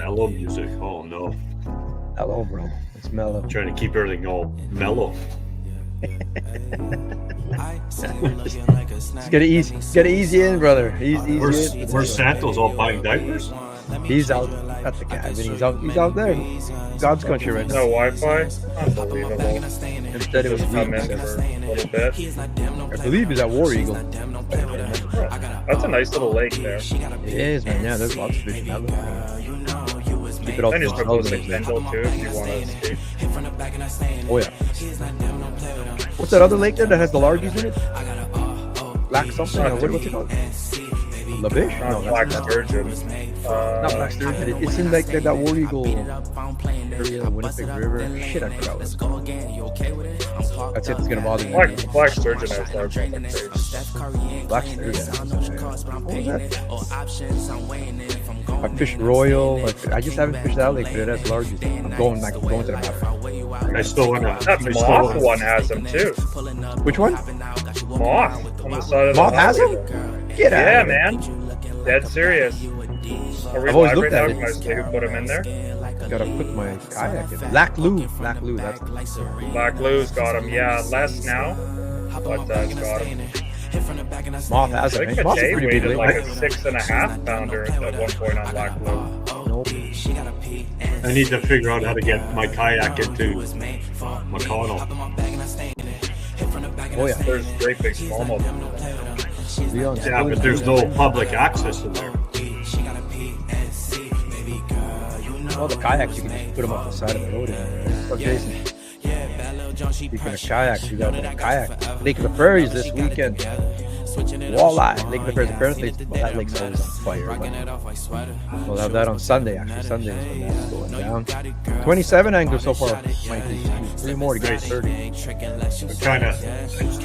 mellow music. Oh no. Hello, bro. It's mellow. Trying to keep everything all mellow. Just get it easy in, brother. Easy Where's Santos all buying diapers? He's out at the cabin. He's out there. God's country right now. No Wi-Fi? Unbelievable. Instead it was Just come in weak. for a little bit. I believe he's at War Eagle. That's a nice little lake there. It is, man. Yeah, there's lots of fish in that look. Keep it off And the just put those southern in Kendall too if you want to escape. Oh yeah. What's that other lake there that has the largies in it? Black something? What's it called? Labish? No, Black that's sturgeon. not Black Sturgeon. It's in like that War Eagle area, Winnipeg River. Shit, I forgot what it's called. That's it. It's gonna bother me. Black sturgeon has large fish. Black Sturgeon. What was that? I fished Royal. I just haven't fished that lake, but it has largies. I'm going to the map. I still want That to. moth one has them too. Which one? Moth on the side of the Moth has highway them? there. Get out. Yeah, of here. man. Dead serious. Are we I've always live looked right now? at it. Can I say who put them in there? Gotta put my kayak in. Black Lou. That's Black Lou's got them. Yeah, less now, but got them. Moth has I it. think Man. Moth's a Motei pretty big weighted lake. like a 6.5 pounder at one point on Black Lou. Nope. I need to figure out how to get my kayak into McConnell. Oh yeah. There's great big smallmouth. Be honest. Yeah, but there's no public access in there. Well, the kayaks, you can just put them up the side of the road. Oh, Jason. Speaking of kayaks, you got a kayak. Lake of the Prairies this weekend. Walleye. Lake of the Prairies. Apparently, well, that lake's always on fire. We'll have that on Sunday, actually. Sunday is when that's going down. 27 anglers so far. Might be 3 more to get to 30. I'm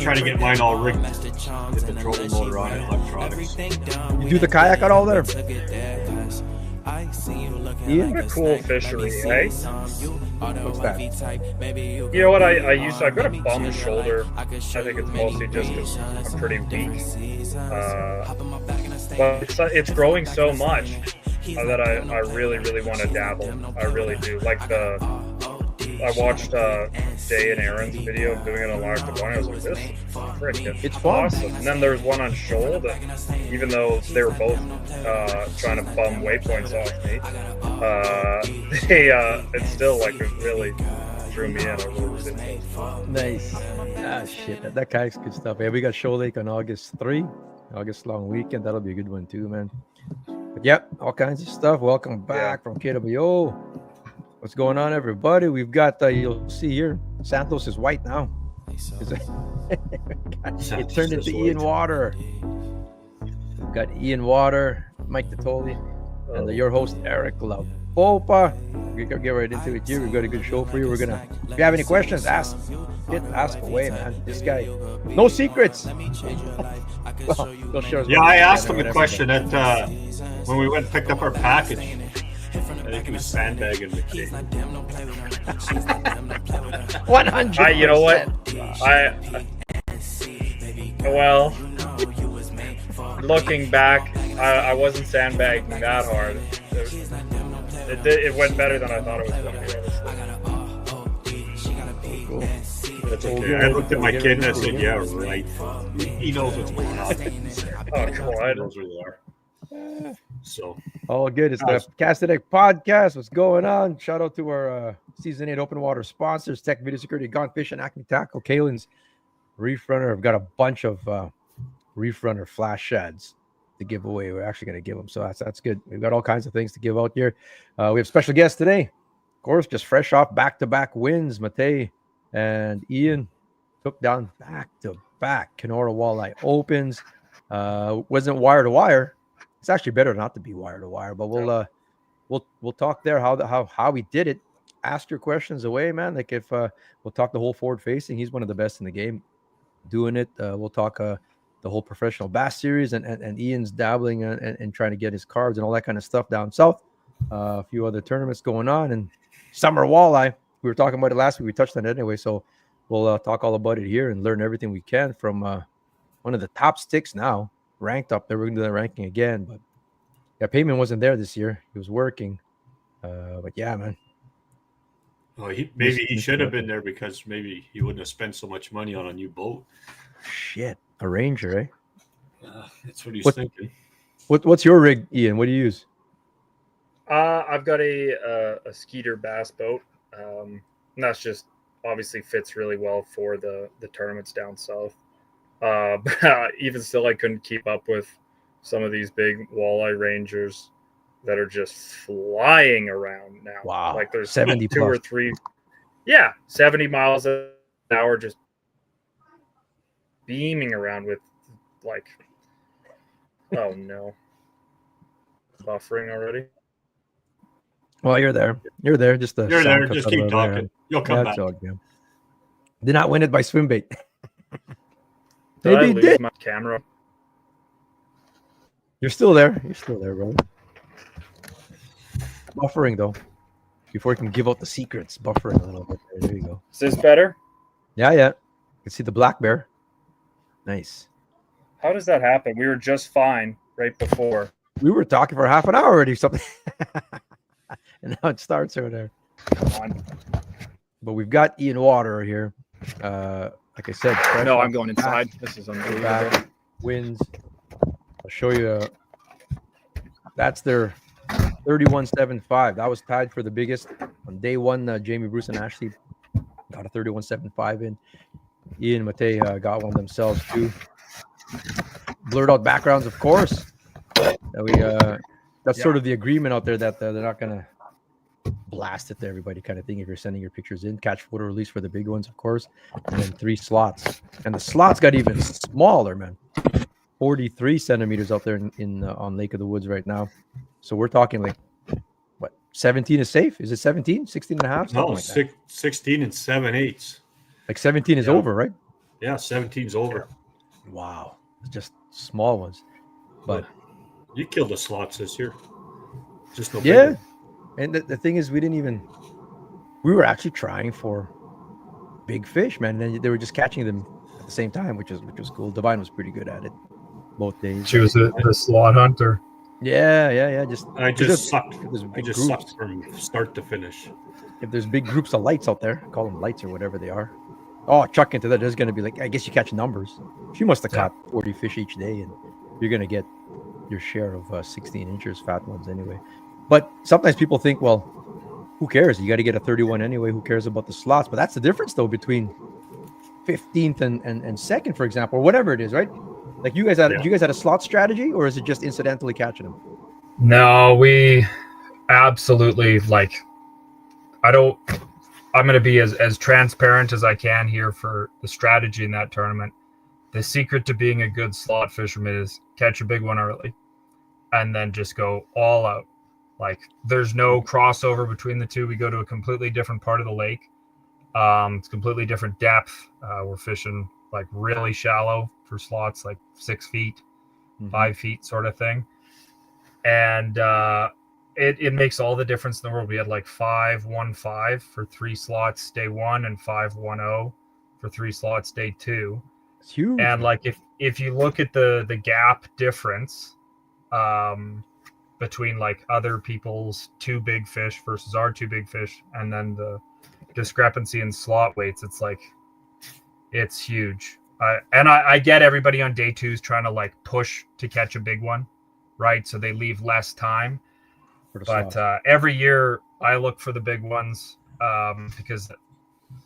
trying to get mine all rigged. Get the trolling motor on it, electronics. You do the kayak at all there? Ian? What a cool fishery, eh? What's that? You know what? I got a bum shoulder. I think it's mostly just because I'm pretty weak. But it's growing so much that I really, really want to dabble. I really do. Like I watched Jay and Aaron's video of doing it on large one. I was like, this is freaking It's fun. awesome. And then there was one on shoal that, even though they were both trying to bum waypoints off me, it's still like it really drew me in. I really was into it. Nice. Ah, shit. That kayak's good stuff. Yeah, we got Shoal Lake on August 3. August long weekend. That'll be a good one too, man. But yep, all kinds of stuff. Welcome back from KWO. What's going on, everybody? We've got, you'll see here, Santos is white now. It turned into Ian Water. We've got Ian Water, Mike Totoli, and your host, Eric Popa. We can get right into it here. We've got a good show for you. If you have any questions, ask away, man. This guy, no secrets. Well, he'll share his Yeah, I asked him a question at when we went and picked up our package. I think he was sandbagging the kid. 100%. You know what? Well, looking back, I wasn't sandbagging that hard. It went better than I thought it was going to be. That's okay. I looked at my kid and I said, yeah, right. He knows what's going on. Oh, come on. He knows where they are. So all good. It's the Castadeck podcast. What's going on? Shout out to our season 8 open water sponsors: Tech Video Security, Gone Fishing, Acme Tackle, Kalen's Reef Runner. I've got a bunch of Reef Runner flash shads to give away. We're actually going to give them, so that's good. We've got all kinds of things to give out here. We have special guests today, of course, just fresh off back-to-back wins. Motei and Ian took down back-to-back Kenora Walleye Opens. Wasn't wire to wire. It's actually better not to be wire to wire, but we'll talk there how we did it. Ask your questions away, man. Like if we'll talk the whole forward facing. He's one of the best in the game doing it. We'll talk the whole professional bass series and Ian's dabbling and trying to get his cards and all that kind of stuff down south. A few other tournaments going on and summer walleye. We were talking about it last week. We touched on it anyway, so we'll talk all about it here and learn everything we can from one of the top sticks now. Ranked up there. We're going to do that ranking again, but yeah, Payman wasn't there this year. He was working. But yeah, man. Oh, maybe he should have been there because maybe he wouldn't have spent so much money on a new boat. Shit, a Ranger, eh? That's what he's thinking. What's your rig, Ian? What do you use? I've got a Skeeter bass boat. And that's just obviously fits really well for the tournaments down south. But even still, I couldn't keep up with some of these big walleye rangers that are just flying around now. Wow. Like there's 70 two plus. or three. Yeah, 70 miles an hour just beaming around with like, oh no. Buffering already. Well, you're there. You're there. Just the You're sound there. comes Just out of keep our talking. hand. You'll come That's back. all good. Did not win it by swim bait. Did I Maybe he lose did. my camera? You're still there. You're still there, brother. Buffering though. Before you can give out the secrets, buffering a little bit. There you go. Is this better? Yeah. You can see the black bear. Nice. How does that happen? We were just fine right before. We were talking for half an hour already, something. And now it starts over there. Come on. But we've got Ian Waterer here. Like I said, fresh No, off I'm going the bat, inside. This is unbelievable. back, wins. I'll show you. That's their 31.75. That was tied for the biggest on day one. Jamie Bruce and Ashley got a 31.75 in. Ian and Motei got one themselves too. Blurred out backgrounds, of course. That's sort of the agreement out there that they're not gonna blast it to everybody, kind of thing. If you're sending your pictures in, catch photo release for the big ones, of course, and then 3 slots. And the slots got even smaller, man. 43 centimeters out there in on Lake of the Woods right now. So we're talking like what? 17 is safe? Is it 17? 16 and a half? No, Like 16 and 7/8. like 17 is over, right? Yeah, 17's over. Wow, it's just small ones. But you killed the slots this year. Just no. yeah. big. And the thing is, we were actually trying for big fish, man. And then they were just catching them at the same time, which was cool. Divine was pretty good at it both days. She was the slot hunter. Yeah. Just I just sucked. if there's I big just groups, sucked from start to finish. if there's big groups of lights out there, call them lights or whatever they are. Oh, chuck into that. There's going to be like, I guess you catch numbers. She must have caught 40 fish each day, and you're going to get your share of 16 inches fat ones anyway. But sometimes people think, well, who cares? You got to get a 31 anyway. Who cares about the slots? But that's the difference, though, between 15th and second, for example, or whatever it is, right? Like you guys had a slot strategy, or is it just incidentally catching them? No, we absolutely I'm going to be as transparent as I can here for the strategy in that tournament. The secret to being a good slot fisherman is catch a big one early and then just go all out. Like there's no crossover between the two. We go to a completely different part of the lake. It's completely different depth. We're fishing like really shallow for slots, like 6 feet, 5 feet sort of thing. And it makes all the difference in the world. We had like 5-1-5 for 3 slots day 1 and 5-1-0 for 3 slots day 2. It's huge. And like if you look at the gap difference between like other people's 2 big fish versus our 2 big fish, and then the discrepancy in slot weights, it's huge. I get everybody on day 2 is trying to like push to catch a big one, right? So they leave less time. But every year I look for the big ones because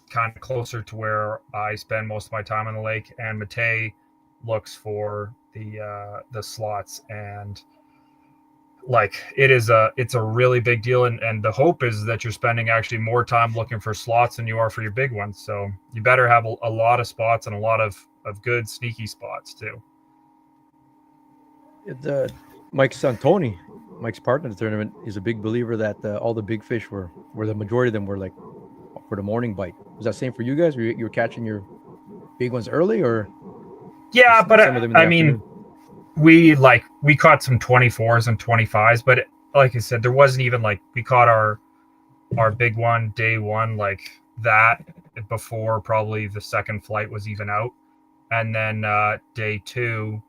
kind of closer to where I spend most of my time on the lake, and Motei looks for the slots, and like it's a really big deal, and the hope is that you're spending actually more time looking for slots than you are for your big ones. So you better have a lot of spots and a lot of good sneaky spots too. Mike's son Tony, Mike's partner in the tournament, is a big believer that all the big fish were the majority of them were like for the morning bite. Was that same for you guys? Were you were catching your big ones early, or? Yeah, but I mean, we caught some 24s and 25s, but like I said, there wasn't even like we caught our big one day 1 like that before probably the second flight was even out, and then day 2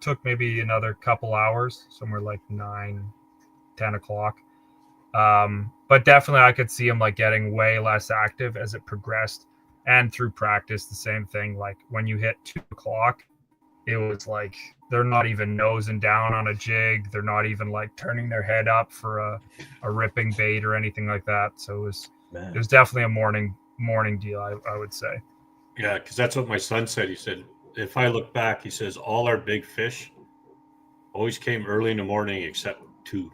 took maybe another couple hours, somewhere like 9-10 o'clock, But definitely I could see them like getting way less active as it progressed, and through practice, the same thing. Like when you hit 2 o'clock, it was like they're not even nosing down on a jig. They're not even like turning their head up for a ripping bait or anything like that. So it was definitely a morning deal, I would say. Yeah, because that's what my son said. He said, if I look back, he says all our big fish always came early in the morning except 2.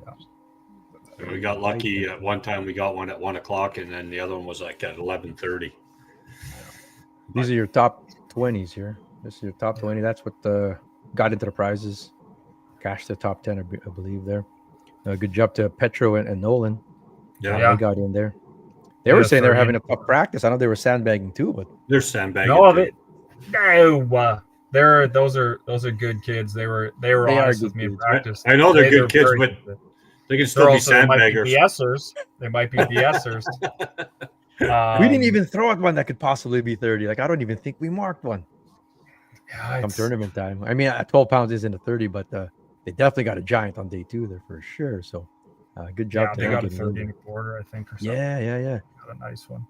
Yeah. And we got lucky at one time. We got one at 1 o'clock, and then the other one was like at 11:30. These are your top 20s here. This is your top 20. That's what got into the prizes. Cashed the top 10, I believe, there. Good job to Petro and Nolan. Yeah. They got in there. They were saying they were having a tough practice. I know they were sandbagging too, but they're sandbagging. No, those are good kids. They were honest with me in practice. I know they're good kids, but they can still be sandbaggers. They might be BSers. We didn't even throw at one that could possibly be 30. Like I don't even think we marked one. Yeah, come tournament time. I mean, at 12 pounds isn't a 30, but they definitely got a giant on day 2 there for sure. So good job. Yeah, they got a 30 and a quarter, I think, or something. Yeah. Got a nice one.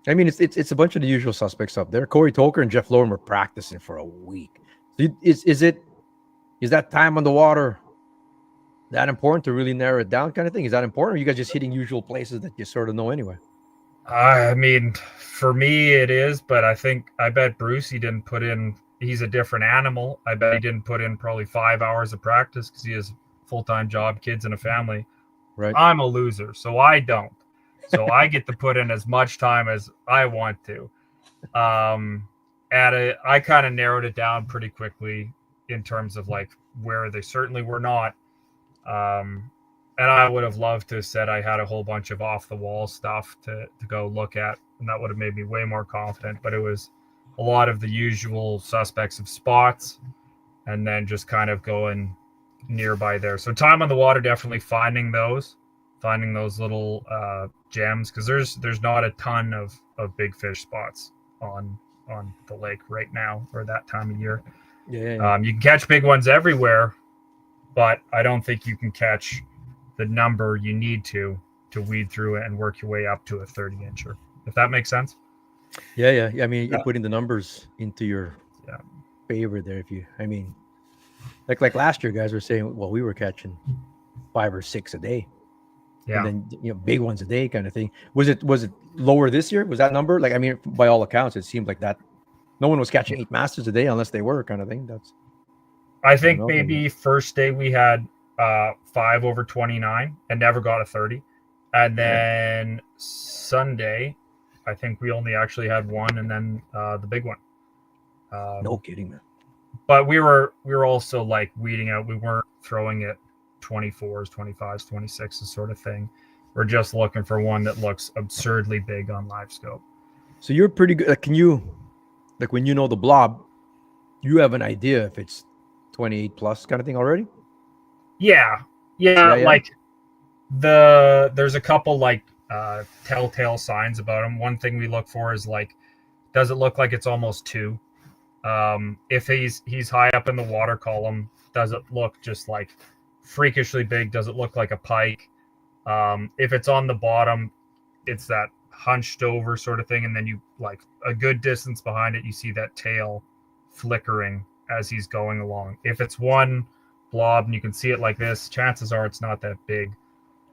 I mean, it's a bunch of the usual suspects up there. Corey Toker and Jeff Loren were practicing for a week. So is that time on the water that important to really narrow it down, kind of thing? Is that important, or are you guys just hitting usual places that you sort of know anyway? I mean, for me it is, but I bet Bruce, he didn't put in. He's a different animal. I bet he didn't put in probably 5 hours of practice because he has a full-time job, kids, and a family. Right. I'm a loser, so I don't. So I get to put in as much time as I want to. I kind of narrowed it down pretty quickly in terms of like where they certainly were not. And I would have loved to have said I had a whole bunch of off-the-wall stuff to go look at, and that would have made me way more confident. But it was a lot of the usual suspects of spots, and then just kind of going nearby there. So time on the water, definitely finding those little gems, because there's not a ton of big fish spots on the lake right now, or that time of year. Yeah. You can catch big ones everywhere, but I don't think you can catch the number you need to weed through it and work your way up to a 30-incher, if that makes sense. Yeah. I mean, you're putting the numbers into your favor there. Like last year, guys were saying, well, we were catching 5 or 6 a day. Yeah. And then big ones a day kind of thing. Was it lower this year? Was that number? Like, I mean, by all accounts, it seemed like that no one was catching 8 masters a day unless they were, kind of thing. I think maybe first day we had 5 over 29 and never got a 30. And then Sunday, I think we only actually had 1, and then the big one. No kidding, man. But we were also like weeding out. We weren't throwing it 24s, 25s, 26s sort of thing. We're just looking for one that looks absurdly big on live scope. So you're pretty good. Like, can you, like, when you know the blob, you have an idea if it's 28 plus kind of thing already? Yeah. Like there's a couple like telltale signs about them. One thing we look for is like, does it look like it's almost 2? If he's high up in the water column, does it look just like freakishly big? Does it look like a pike? If it's on the bottom, it's that hunched over sort of thing, and then you like a good distance behind it, you see that tail flickering as he's going along. If it's one blob and you can see it like this, chances are it's not that big.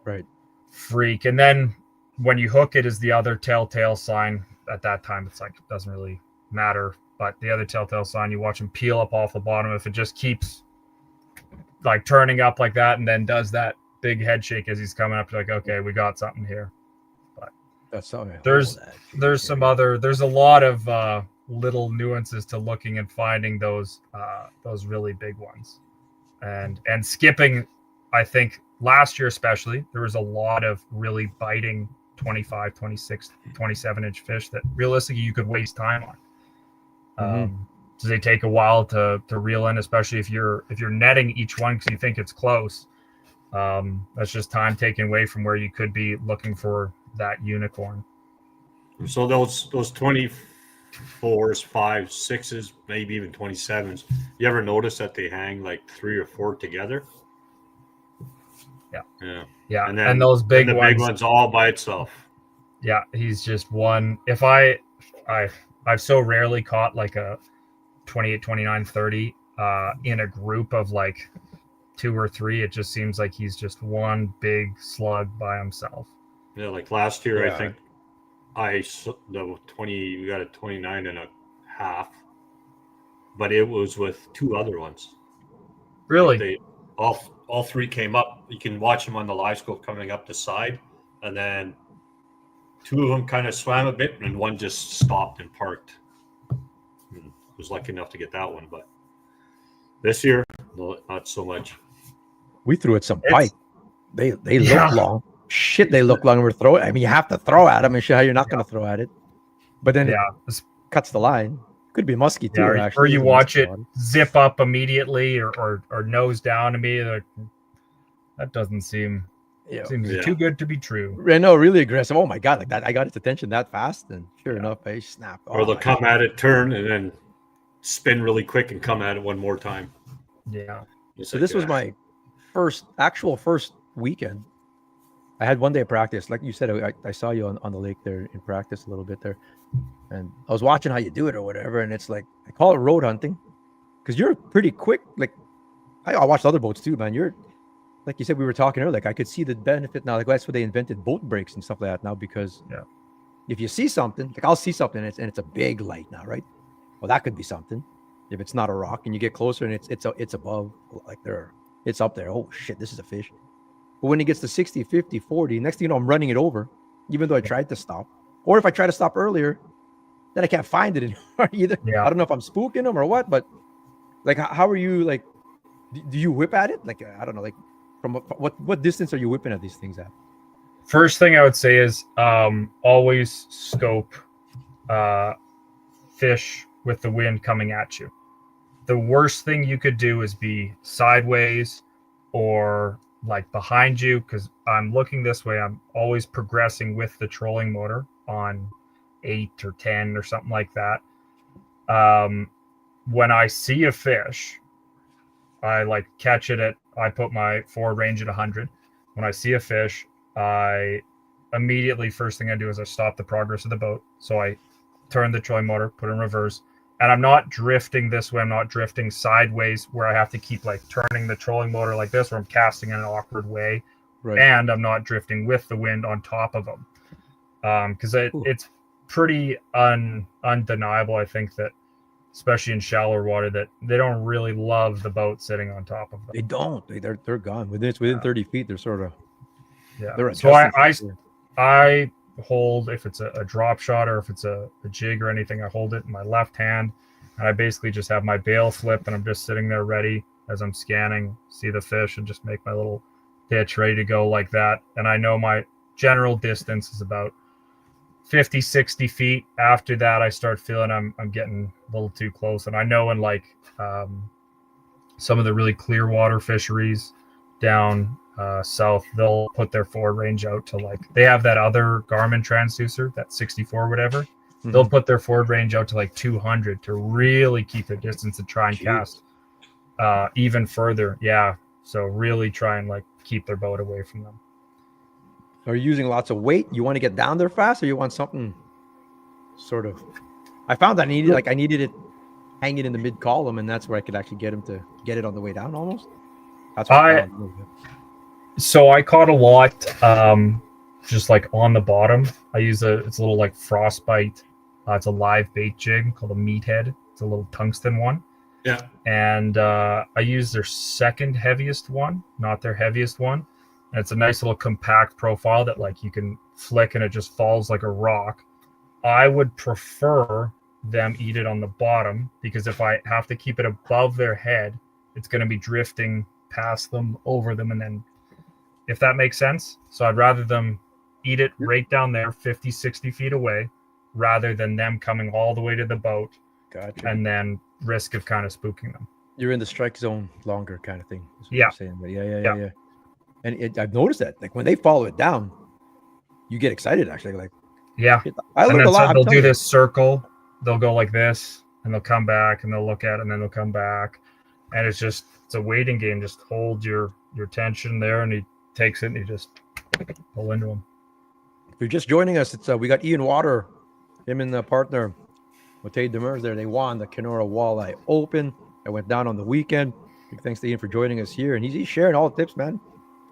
Right. Freak. And then when you hook it is the other telltale sign. At that time, it's like, it doesn't really matter. But the other telltale sign, you watch him peel up off the bottom. If it just keeps like turning up like that and then does that big head shake as he's coming up, you're like, okay, we got something here. But that's something. There's a lot of little nuances to looking and finding those really big ones. And skipping, I think last year especially, there was a lot of really biting 25, 26, 27-inch fish that realistically you could waste time on. So they take a while to reel in, especially if you're netting each one because you think it's close. That's just time taken away from where you could be looking for that unicorn. So those 24s, 5s, 6s, maybe even 27s, you ever notice that they hang like 3 or 4 together? Yeah. And those big the ones. big ones all by itself. Yeah, he's just one. If I've so rarely caught like a 28, 29, 30 in a group of like 2 or 3. It just seems like he's just one big slug by himself. Yeah, like last year, Yeah. I think we got a 29 and a half, but it was with 2 other ones. Really? Like all 3 came up. You can watch them on the live scope coming up the side, and then 2 of them kind of swam a bit, and one just stopped and parked. And was lucky enough to get that one, but this year, not so much. We threw at some pike. They Yeah. look long. Shit, they look long. We're throwing. I mean, you have to throw at them and show how you're not going to throw at it. But then it cuts the line. Could be musky too. Yeah, actually. or you watch it Water. zip up immediately or nose down to me. Like, that doesn't seems too good to be true. I know, really aggressive. Oh my god, like that! I got its attention that fast, and sure enough, I snapped. Or they'll come at it, turn, and then spin really quick and come at it one more time. Yeah. So this was my first weekend. I had one day of practice. Like you said, I saw you on the lake there in practice a little bit there. And I was watching how you do it or whatever. And it's like, I call it road hunting because you're pretty quick. Like I watched other boats too, man. You're, like you said, we were talking earlier, like I could see the benefit now. Like that's why they invented boat breaks and stuff like that now, because if you see something, like I'll see something and it's a big light now, right? Well, that could be something. If it's not a rock and you get closer and it's above, like it's up there. Oh shit, this is a fish. But when it gets to 60, 50, 40, next thing you know, I'm running it over, even though I tried to stop. Or if I try to stop earlier, then I can't find it anymore either. Yeah. I don't know if I'm spooking them or what, but like, how are you, like, do you whip at it? Like, I don't know, like from what distance are you whipping at these things at? First thing I would say is always scope fish with the wind coming at you. The worst thing you could do is be sideways or like behind you, because I'm looking this way. I'm always progressing with the trolling motor on 8 or 10 or something like that. When I see a fish, I like catch it I put my forward range at 100. When I see a fish, I immediately, first thing I do is I stop the progress of the boat. So I turn the trolling motor, put it in reverse, and I'm not drifting this way. I'm not drifting sideways where I have to keep like turning the trolling motor like this, where I'm casting in an awkward way. Right. And I'm not drifting with the wind on top of them. Because it's pretty undeniable, I think, that especially in shallower water, that they don't really love the boat sitting on top of them. They don't. They're gone. Within 30 feet, they're sort of they're So I hold, if it's a drop shot or if it's a jig or anything, I hold it in my left hand, and I basically just have my bail flip, and I'm just sitting there ready as I'm scanning, see the fish, and just make my little pitch ready to go like that. And I know my general distance is about 50, 60 feet. After that, I start feeling I'm getting a little too close. And I know in like some of the really clear water fisheries down south, they'll put their forward range out to like, they have that other Garmin transducer, that 64 whatever. Mm-hmm. They'll put their forward range out to like 200 to really keep their distance and try and cast even further. Yeah. So really try and like keep their boat away from them. Are you using lots of weight? You want to get down there fast, or you want something sort of? I found I needed it hanging in the mid column, and that's where I could actually get him to get it on the way down almost. That's what I found. So I caught a lot just like on the bottom. I use it's a little like frostbite. It's a live bait jig called a meathead. It's a little tungsten one. Yeah. And I use their second heaviest one, not their heaviest one. And it's a nice little compact profile that like you can flick and it just falls like a rock. I would prefer them eat it on the bottom, because if I have to keep it above their head, it's going to be drifting past them, over them, and then, if that makes sense. So I'd rather them eat it right down there, 50, 60 feet away, rather than them coming all the way to the boat. Gotcha. And then risk of kind of spooking them. You're in the strike zone longer kind of thing. Yeah. Saying. But yeah. And I've noticed that, like when they follow it down, you get excited actually. Like, yeah. I learned a lot. They'll do this circle. They'll go like this, and they'll come back, and they'll look at it, and then they'll come back. And it's a waiting game. Just hold your tension there, and you takes it and you just pull into him. If you're just joining us, it's we got Ian Waterer, him and the partner Motei Demers there. They won the Kenora Walleye Open. I went down on the weekend. Big thanks to Ian for joining us here, and he's sharing all the tips, man.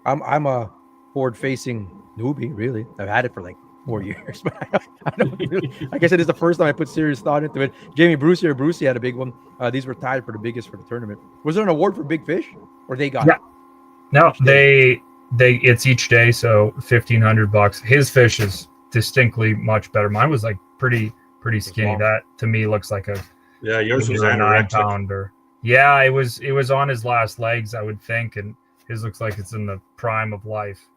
I'm a forward-facing newbie, really. I've had it for like 4 years, but I don't really, like I said, it's the first time I put serious thought into it. Jamie Brucey had a big one. These were tied for the biggest for the tournament. Was there an award for big fish, or they got it? No, they it's each day, so $1,500. His fish is distinctly much better. Mine was like pretty skinny. That to me looks like a yours was a anorexic. 9-pounder. Yeah, it was on his last legs, I would think, and his looks like it's in the prime of life.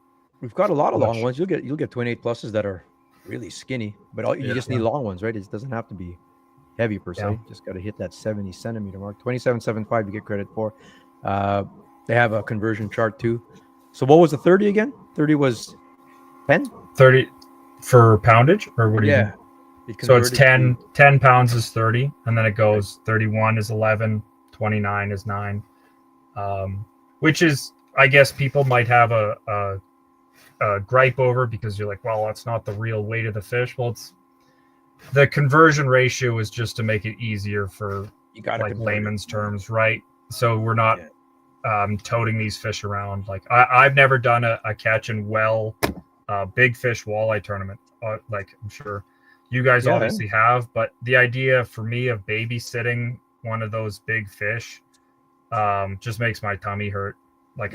We've got a lot of long ones. You'll get 28 pluses that are really skinny, but you just need long ones, right? It doesn't have to be heavy per se. Just got to hit that 70 centimeter mark. 27.75 you get credit for. They have a conversion chart too. So what was the 30 again? 30 was 10? 30 for poundage, or what do you mean? So it's 10 pounds is 30, and then it goes 31 is 11, 29 is 9. Which is, I guess people might have a gripe over, because you're like, well, that's not the real weight of the fish. Well, it's the conversion ratio is just to make it easier for like layman's terms, right? So we're not toting these fish around. Like I've never done a catch and well big fish walleye tournament. Like I'm sure you guys obviously have, but the idea for me of babysitting one of those big fish just makes my tummy hurt. Like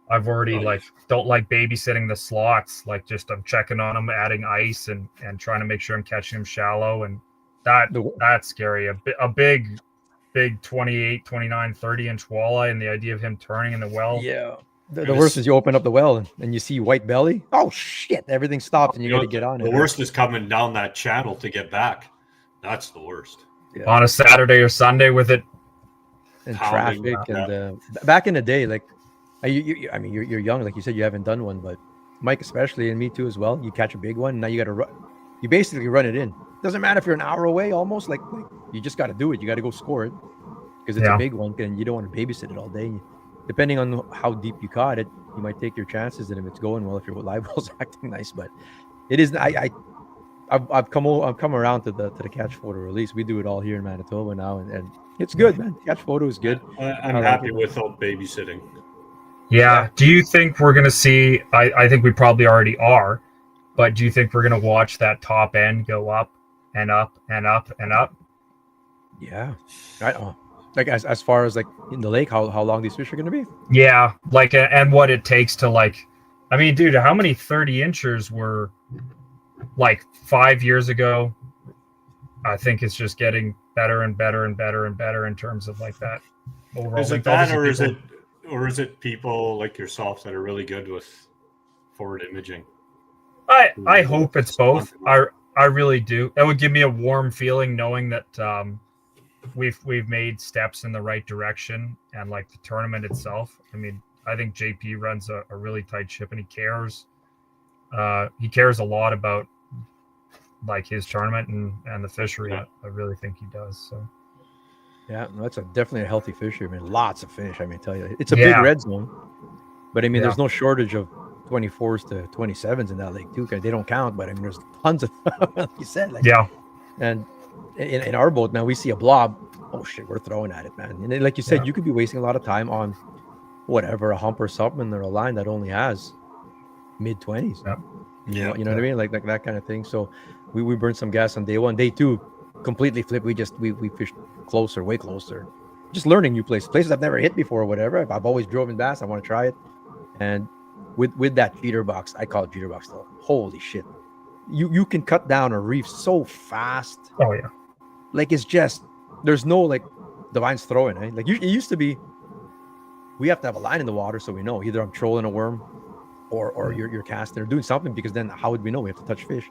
I've already don't like babysitting the slots. Like just I'm checking on them, adding ice and trying to make sure I'm catching them shallow, and that's scary. A big 28, 29, 30-inch walleye, and the idea of him turning in the well. Yeah. The worst is you open up the well and you see white belly. Oh shit! Everything stops and you got to get on it. The worst is coming down that channel to get back. That's the worst. Yeah. On a Saturday or Sunday with it and traffic and back in the day, like you're young, like you said, you haven't done one, but Mike especially and me too as well. You catch a big one, now you got to run. You basically run it in. Doesn't matter if you're an hour away, almost like you just got to do it. You got to go score it because it's a big one, and you don't want to babysit it all day. Depending on how deep you caught it, you might take your chances, and if it's going well, if your live well's acting nice. But it is. I've come around to the catch photo release. We do it all here in Manitoba now, and it's good, man. Catch photo is good. I'm happy without babysitting. Yeah. Do you think we're gonna see? I think we probably already are, but do you think we're gonna watch that top end go up and up and up and up? Yeah. Like as far as like in the lake, how long these fish are going to be? Yeah, like and what it takes to I mean, dude, how many 30-inchers were like 5 years ago? I think it's just getting better and better and better and better in terms of like that overall. Is it that, or is it people like yourself that are really good with forward imaging? I hope it's both. I really do. That would give me a warm feeling knowing that we've made steps in the right direction, and like the tournament itself. I mean, I think JP runs a really tight ship, and he cares a lot about like his tournament and the fishery. I really think he does. So yeah, that's definitely a healthy fishery. I mean, lots of fish. I mean, tell you, it's a big red zone, but I mean, there's no shortage of 24s to 27s in that lake too. They don't count, but I mean, there's tons of like you said. Like, and in our boat, man, we see a blob. Oh shit, we're throwing at it, man. And then, like you said, you could be wasting a lot of time on whatever, a hump or something, or a line that only has mid-20s. You know what I mean? Like that kind of thing. So we burned some gas on day one. Day two, completely flipped. We fished closer, way closer. Just learning new places I've never hit before or whatever. I've always drove in bass. I want to try it. And with that feeder box, I call it feeder box though. Holy shit. You can cut down a reef so fast. Oh yeah. Like it's just, there's no like the line's throwing, eh? Like it used to be, we have to have a line in the water so we know either I'm trolling a worm or you're casting or doing something, because then how would we know? We have to touch fish.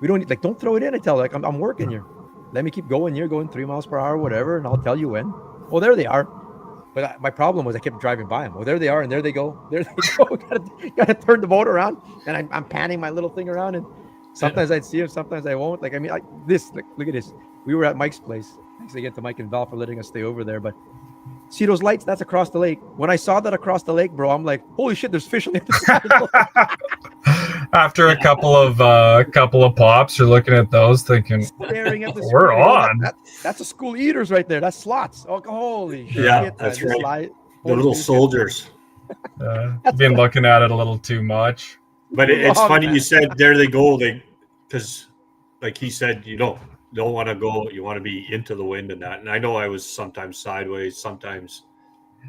We don't like, don't throw it in. I tell, like I'm working here. Let me keep going here, going 3 miles per hour, whatever, and I'll tell you when. Oh, there they are. But my problem was I kept driving by them. Oh, there they are, and there they go. There they go. Gotta turn the boat around, and I'm panning my little thing around, and sometimes I'd see them, sometimes I won't. Like, I mean, look at this. We were at Mike's place. Thanks again to Mike and Val for letting us stay over there. But See those lights? That's across the lake. When I saw that across the lake, bro, I'm like, holy shit, there's fish on the other side. After a couple of pops, you're looking at those thinking, Staring at the we're screen. on. That's a school eaters right there. That's slots. Oh, holy Yeah, shit. that's man. right. The little soldiers. Been looking at it a little too much. But it's Wrong, funny man. you said there they go. Because like he said, you don't want to go. You want to be into the wind and that. And I know I was sometimes sideways, sometimes.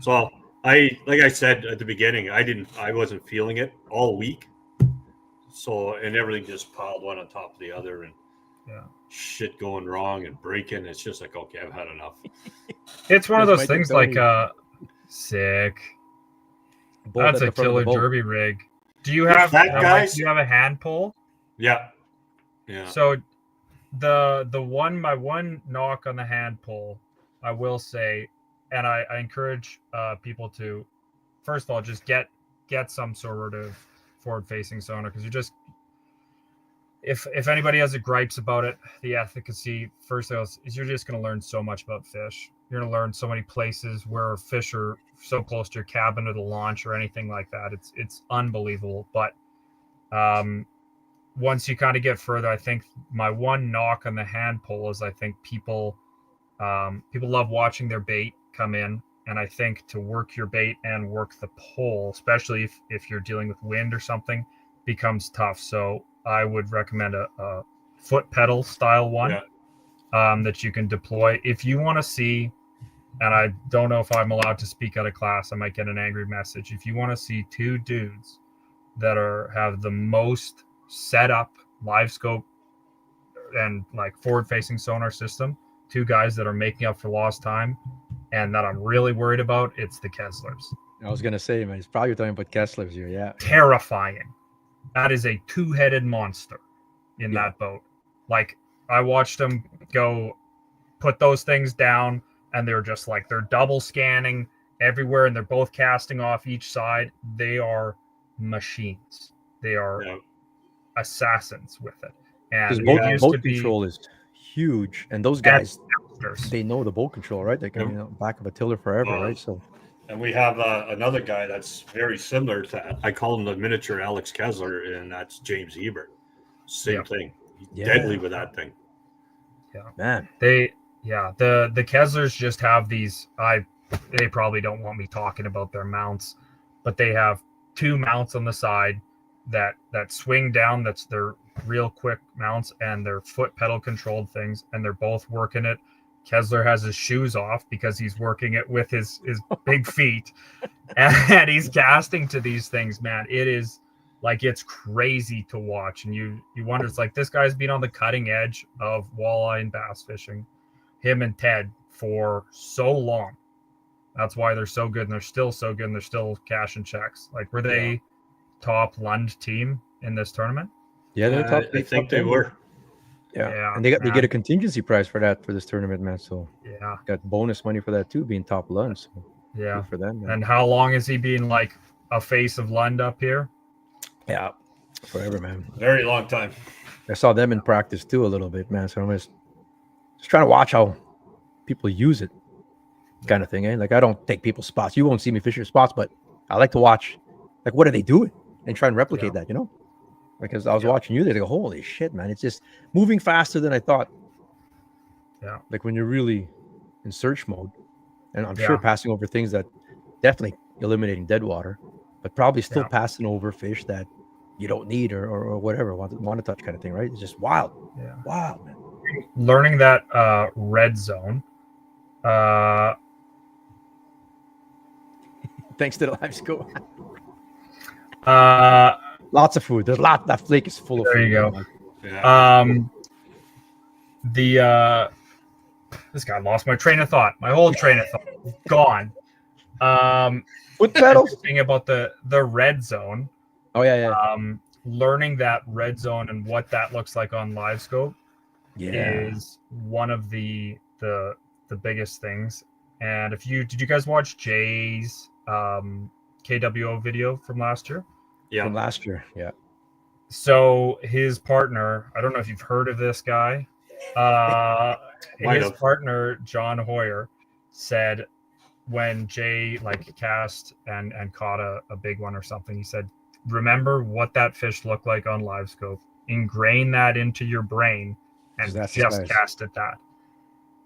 So like I said at the beginning, I wasn't feeling it all week. So and everything just piled one on top of the other and shit going wrong and breaking. It's just like, okay, I've had enough. It's one of There's those Mike things and like sick. Boat That's at the a front of the killer boat. derby rig. Do you have that, guys? do you have a hand pull? Yeah. So my one knock on the hand pull, I will say, and I encourage people to, first of all, just get some sort of forward facing sonar, because you just, if anybody has a gripes about it, the efficacy, first of all, is you're just going to learn so much about fish. You're going to learn so many places where fish are so close to your cabin or the launch or anything like that. It's unbelievable. But once you kind of get further, I think my one knock on the hand pull is I think people love watching their bait come in. And I think to work your bait and work the pole, especially if you're dealing with wind or something, becomes tough. So I would recommend a foot pedal style one that you can deploy. If you want to see, and I don't know if I'm allowed to speak out of class, I might get an angry message. If you want to see two dudes that have the most set up live scope and like forward facing sonar system, two guys that are making up for lost time and that I'm really worried about, it's the Kesslers. I was gonna say, man, it's probably talking about Kesslers here. Yeah. Terrifying. That is a two-headed monster in that boat. Like, I watched them go put those things down, and they're just like, they're double scanning everywhere, and they're both casting off each side. They are machines. They are assassins with it. And because boat control is huge, and those guys, they know the boat control, right? They can back of a tiller forever, right? So. And we have another guy that's very similar to, I call him the miniature Alex Kessler, and that's James Hebert. Same thing. He's deadly with that thing. Yeah, man. The Kesslers just have these. They probably don't want me talking about their mounts, but they have two mounts on the side that swing down. That's their real quick mounts, and their foot pedal controlled things, and they're both working it. Kessler has his shoes off because he's working it with his big feet, and he's casting to these things, man. It is like, it's crazy to watch, and you wonder, it's like, this guy's been on the cutting edge of walleye and bass fishing, him and Ted, for so long. That's why they're so good, and they're still so good, and they're still cashing checks. Like, were they top Lund team in this tournament? Yeah, they're top. I think they were. Yeah, and they get a contingency prize for this tournament, man. So got bonus money for that too, being top Lund. So good for them, man. And how long has he been like a face of Lund up here? Yeah, forever, man. Very long time. I saw them in practice too a little bit, man. So I'm just trying to watch how people use it, kind of thing. Eh? Like, I don't take people's spots. You won't see me fish your spots, but I like to watch, like, what are they doing, and try and replicate that, you know. Because I was watching you, they go, holy shit, man. It's just moving faster than I thought. Yeah. Like when you're really in search mode. And I'm sure passing over things that definitely eliminating dead water, but probably still passing over fish that you don't need or whatever, want to touch kind of thing, right? It's just wild. Yeah. Wild, man. Learning that red zone. Thanks to the live scope. Lots of food. There's that flake is full of food. There you go. Yeah. This guy lost my train of thought. My whole train of thought gone. Foot pedals. Thinking about the red zone. Oh yeah. Learning that red zone and what that looks like on live scope is one of the biggest things. And did you guys watch Jay's KWO video from last year? Yeah, from last year. Yeah. So his partner, I don't know if you've heard of this guy. His partner, John Hoyer, said when Jay like cast and caught a big one or something, he said, remember what that fish looked like on live scope, ingrain that into your brain, and just cast at that.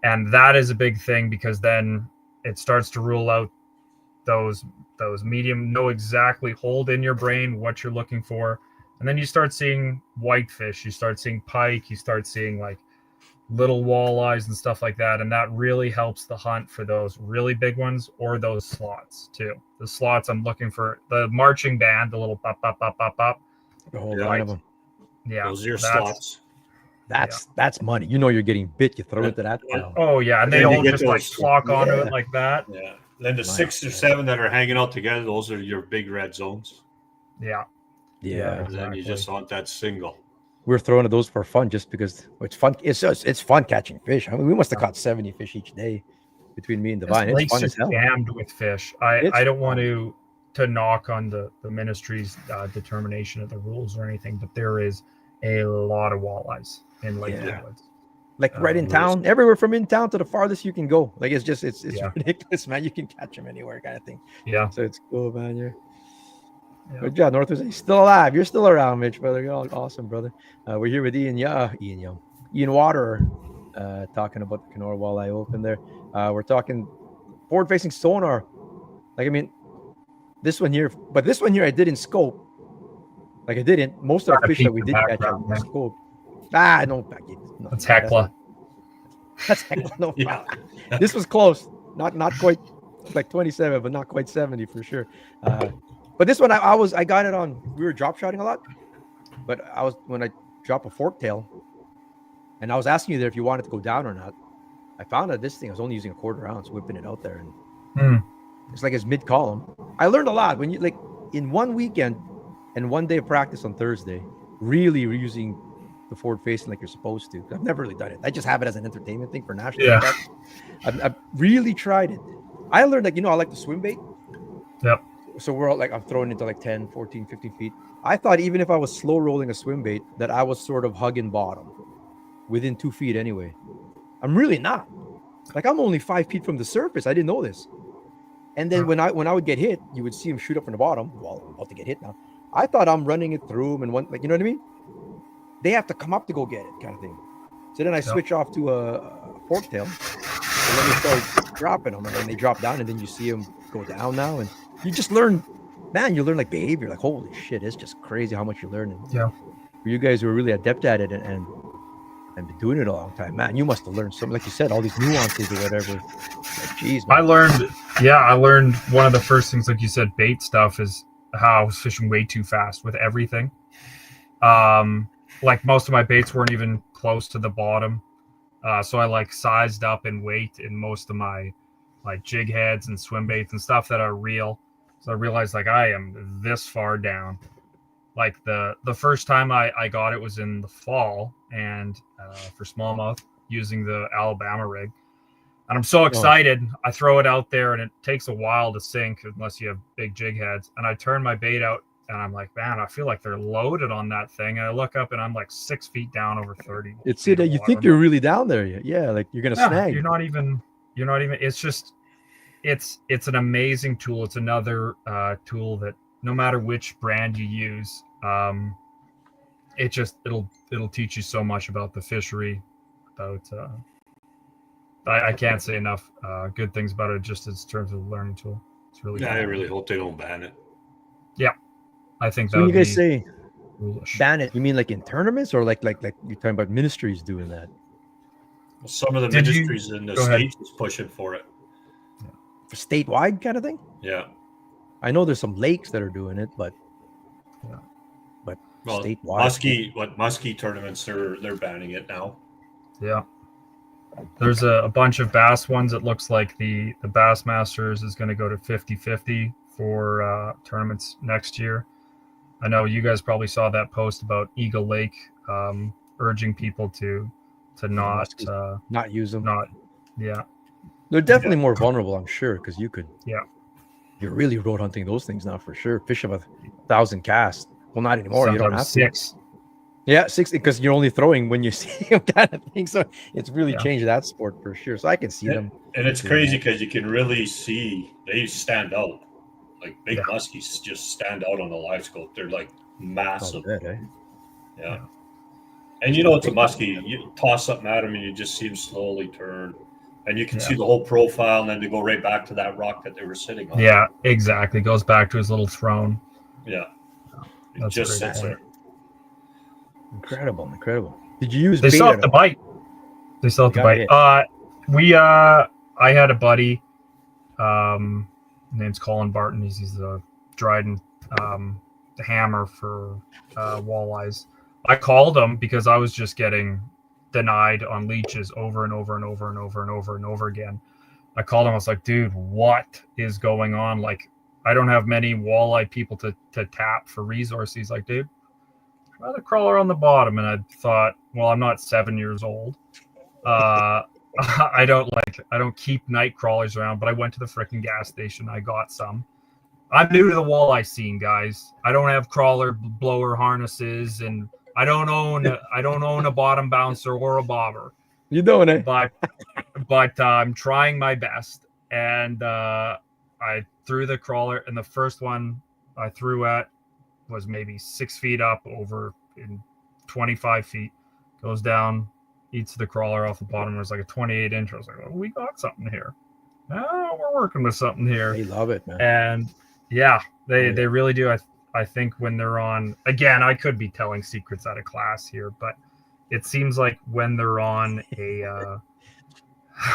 And that is a big thing, because then it starts to rule out those medium, know exactly, hold in your brain what you're looking for. And then you start seeing whitefish, you start seeing pike, you start seeing like little walleyes and stuff like that. And that really helps the hunt for those really big ones, or those slots too. The slots, I'm looking for the marching band, the little pop, pop, pop, pop, pop. The whole line of them. Yeah. Those are your slots. That's money. You know you're getting bit. You throw it to that. Oh yeah, and they all just like flock onto it like that. Yeah. Then the 6 or 7 that are hanging out together, those are your big red zones. Yeah. Yeah. And then you just want that single. We're throwing those for fun, just because it's fun. It's fun catching fish. I mean, we must have caught 70 fish each day between me and Divine. It's fun as hell. Jammed with fish. I don't want to knock on the ministry's determination of the rules or anything, but there is a lot of walleyes in Lake Woodlands. Like right in town, everywhere from in town to the farthest you can go. Like it's ridiculous, man. You can catch them anywhere, kind of thing. Yeah. So it's cool, man. Good job, Northwest. He's still alive. You're still around, Mitch, brother. You're all awesome, brother. We're here with Ian Waterer, talking about the Kenora Walleye Open there. We're talking forward-facing sonar. Like, I mean, this one here I didn't scope. Like I didn't. Most of the fish that we did catch on scope. No. That's Hecla. That's Hecla. No. Yeah. This was close. Not quite like 27, but not quite 70 for sure. But this one, I got it on. We were drop shotting a lot, but when I drop a fork tail, and I was asking you there if you wanted to go down or not. I found that this thing I was only using a 1/4 ounce, whipping it out there, and it's like it's mid column. I learned a lot when you like in one weekend and one day of practice on Thursday, really using the forward facing like you're supposed to. I've never really done it. I just have it as an entertainment thing for national. Yeah. I've really tried it. I learned I like to swim bait. Yep. So we're all like, I'm throwing into like 10, 14, 15 feet. I thought even if I was slow rolling a swim bait, that I was sort of hugging bottom within 2 feet anyway. I'm really not. Like I'm only 5 feet from the surface. I didn't know this. And then when I would get hit, you would see him shoot up from the bottom. Well, I'm about to get hit now. I thought I'm running it through them and one, like, you know what I mean? They have to come up to go get it, kind of thing. So then I switch off to a fork tail, and then they start dropping them, and then they drop down, and then you see them go down now, and you just learn, man. You learn like behavior, like holy shit, it's just crazy how much you're learning. Yeah. For you guys who are really adept at it and been doing it a long time, man, you must have learned something. Like you said, all these nuances or whatever. Like, geez, man. I learned one of the first things, like you said, bait stuff is how I was fishing way too fast with everything. Like most of my baits weren't even close to the bottom. So I like sized up in weight in most of my like jig heads and swim baits and stuff that are real. So I realized like I am this far down. Like the first time I got it was in the fall and for smallmouth using the Alabama rig. And I'm so excited. I throw it out there and it takes a while to sink unless you have big jig heads. And I turn my bait out and I'm like, man, I feel like they're loaded on that thing. And I look up and I'm like 6 feet down over 30. It's it. You think you're really down there. Yeah. Like you're going to snag. You're not even, it's just, it's an amazing tool. It's another tool that no matter which brand you use, it'll teach you so much about the fishery, about, I can't say enough good things about it just in terms of a learning tool. It's really cool. I really hope they don't ban it. Yeah. I think so when you guys say foolish. Ban it, you mean like in tournaments or like you're talking about ministries doing that? Well, some of the ministries in the states is pushing for it. Yeah. For statewide kind of thing? Yeah. I know there's some lakes that are doing it, but statewide. Muskie tournaments they're banning it now. Yeah. There's a bunch of bass ones. It looks like the Bass Masters is going to go to 50-50 for tournaments next year. I know you guys probably saw that post about Eagle Lake urging people to not use them. They're definitely more vulnerable, I'm sure, because you could. Yeah. You're really road hunting those things now for sure. Fish of 1,000 casts. Well, not anymore. Sometimes you don't have 6. Yeah, 60 because you're only throwing when you see him kind of thing. So it's really Yeah. changed that sport for sure. So I can see them. And it's doing crazy that. because you can really see they stand out. Like big Yeah. muskies just stand out on the live scope. They're like massive. Oh, good, eh? Yeah. And you know it's a muskie. You toss something at him and you just see him slowly turn. And you can Yeah. see the whole profile, and then they go right back to that rock that they were sitting on. Yeah, exactly. Goes back to his little throne. Yeah. It That's just great. sits there. Incredible. Did you use They bait still at have to all? bite. They still have to Gotta bite. I had a buddy. Name's Colin Barton. He's a Dryden the hammer for walleyes. I called him because I was just getting denied on leeches over and over and over and over and over and over again. I called him. I was like, dude, what is going on? Like, I don't have many walleye people to tap for resources. He's like, dude, try the crawler on the bottom. And I thought, well, I'm not 7 years old. I don't keep night crawlers around, but I went to the freaking gas station. I got some. I'm new to the walleye scene, guys. I don't have crawler blower harnesses, and I don't own a bottom bouncer or a bobber. You doing it? But I'm trying my best. And I threw the crawler, and the first one I threw at was maybe 6 feet up over in 25 feet. Goes down, eats the crawler off the bottom. It was like a 28 inch. I was like, oh, we got something here. Oh, we're working with something here. They love it, man. And yeah, they really do. I think when they're on, again, I could be telling secrets out of class here, but it seems like when they're on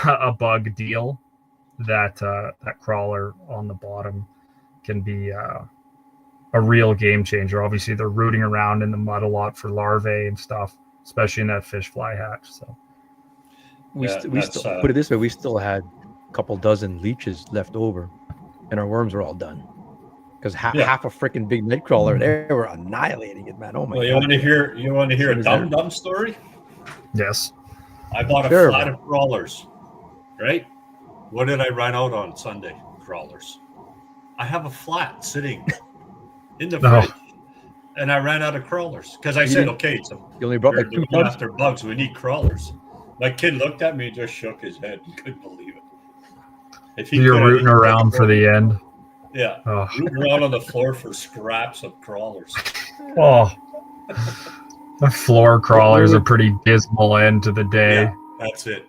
a bug deal, that crawler on the bottom can be a real game changer. Obviously, they're rooting around in the mud a lot for larvae and stuff, especially in that fish fly hatch. So We still put it this way: we still had a couple dozen leeches left over, and our worms were all done. Because half a freaking big night crawler, they were annihilating it, man. Oh my god! You want to hear a dumb story? yes, I bought a Sure. flat of crawlers, right? What did I run out on Sunday? Crawlers. I have a flat sitting in the No. fridge, and I ran out of crawlers because I said, "Okay, so You only brought we're like 2 going tubs. after bugs. We need crawlers." My kid looked at me and just shook his head and couldn't believe it. If he you're could, rooting around for the end. yeah, Oh, rooting around on the floor for scraps of crawlers. oh. The floor crawlers are pretty dismal end to the day. Yeah, that's it.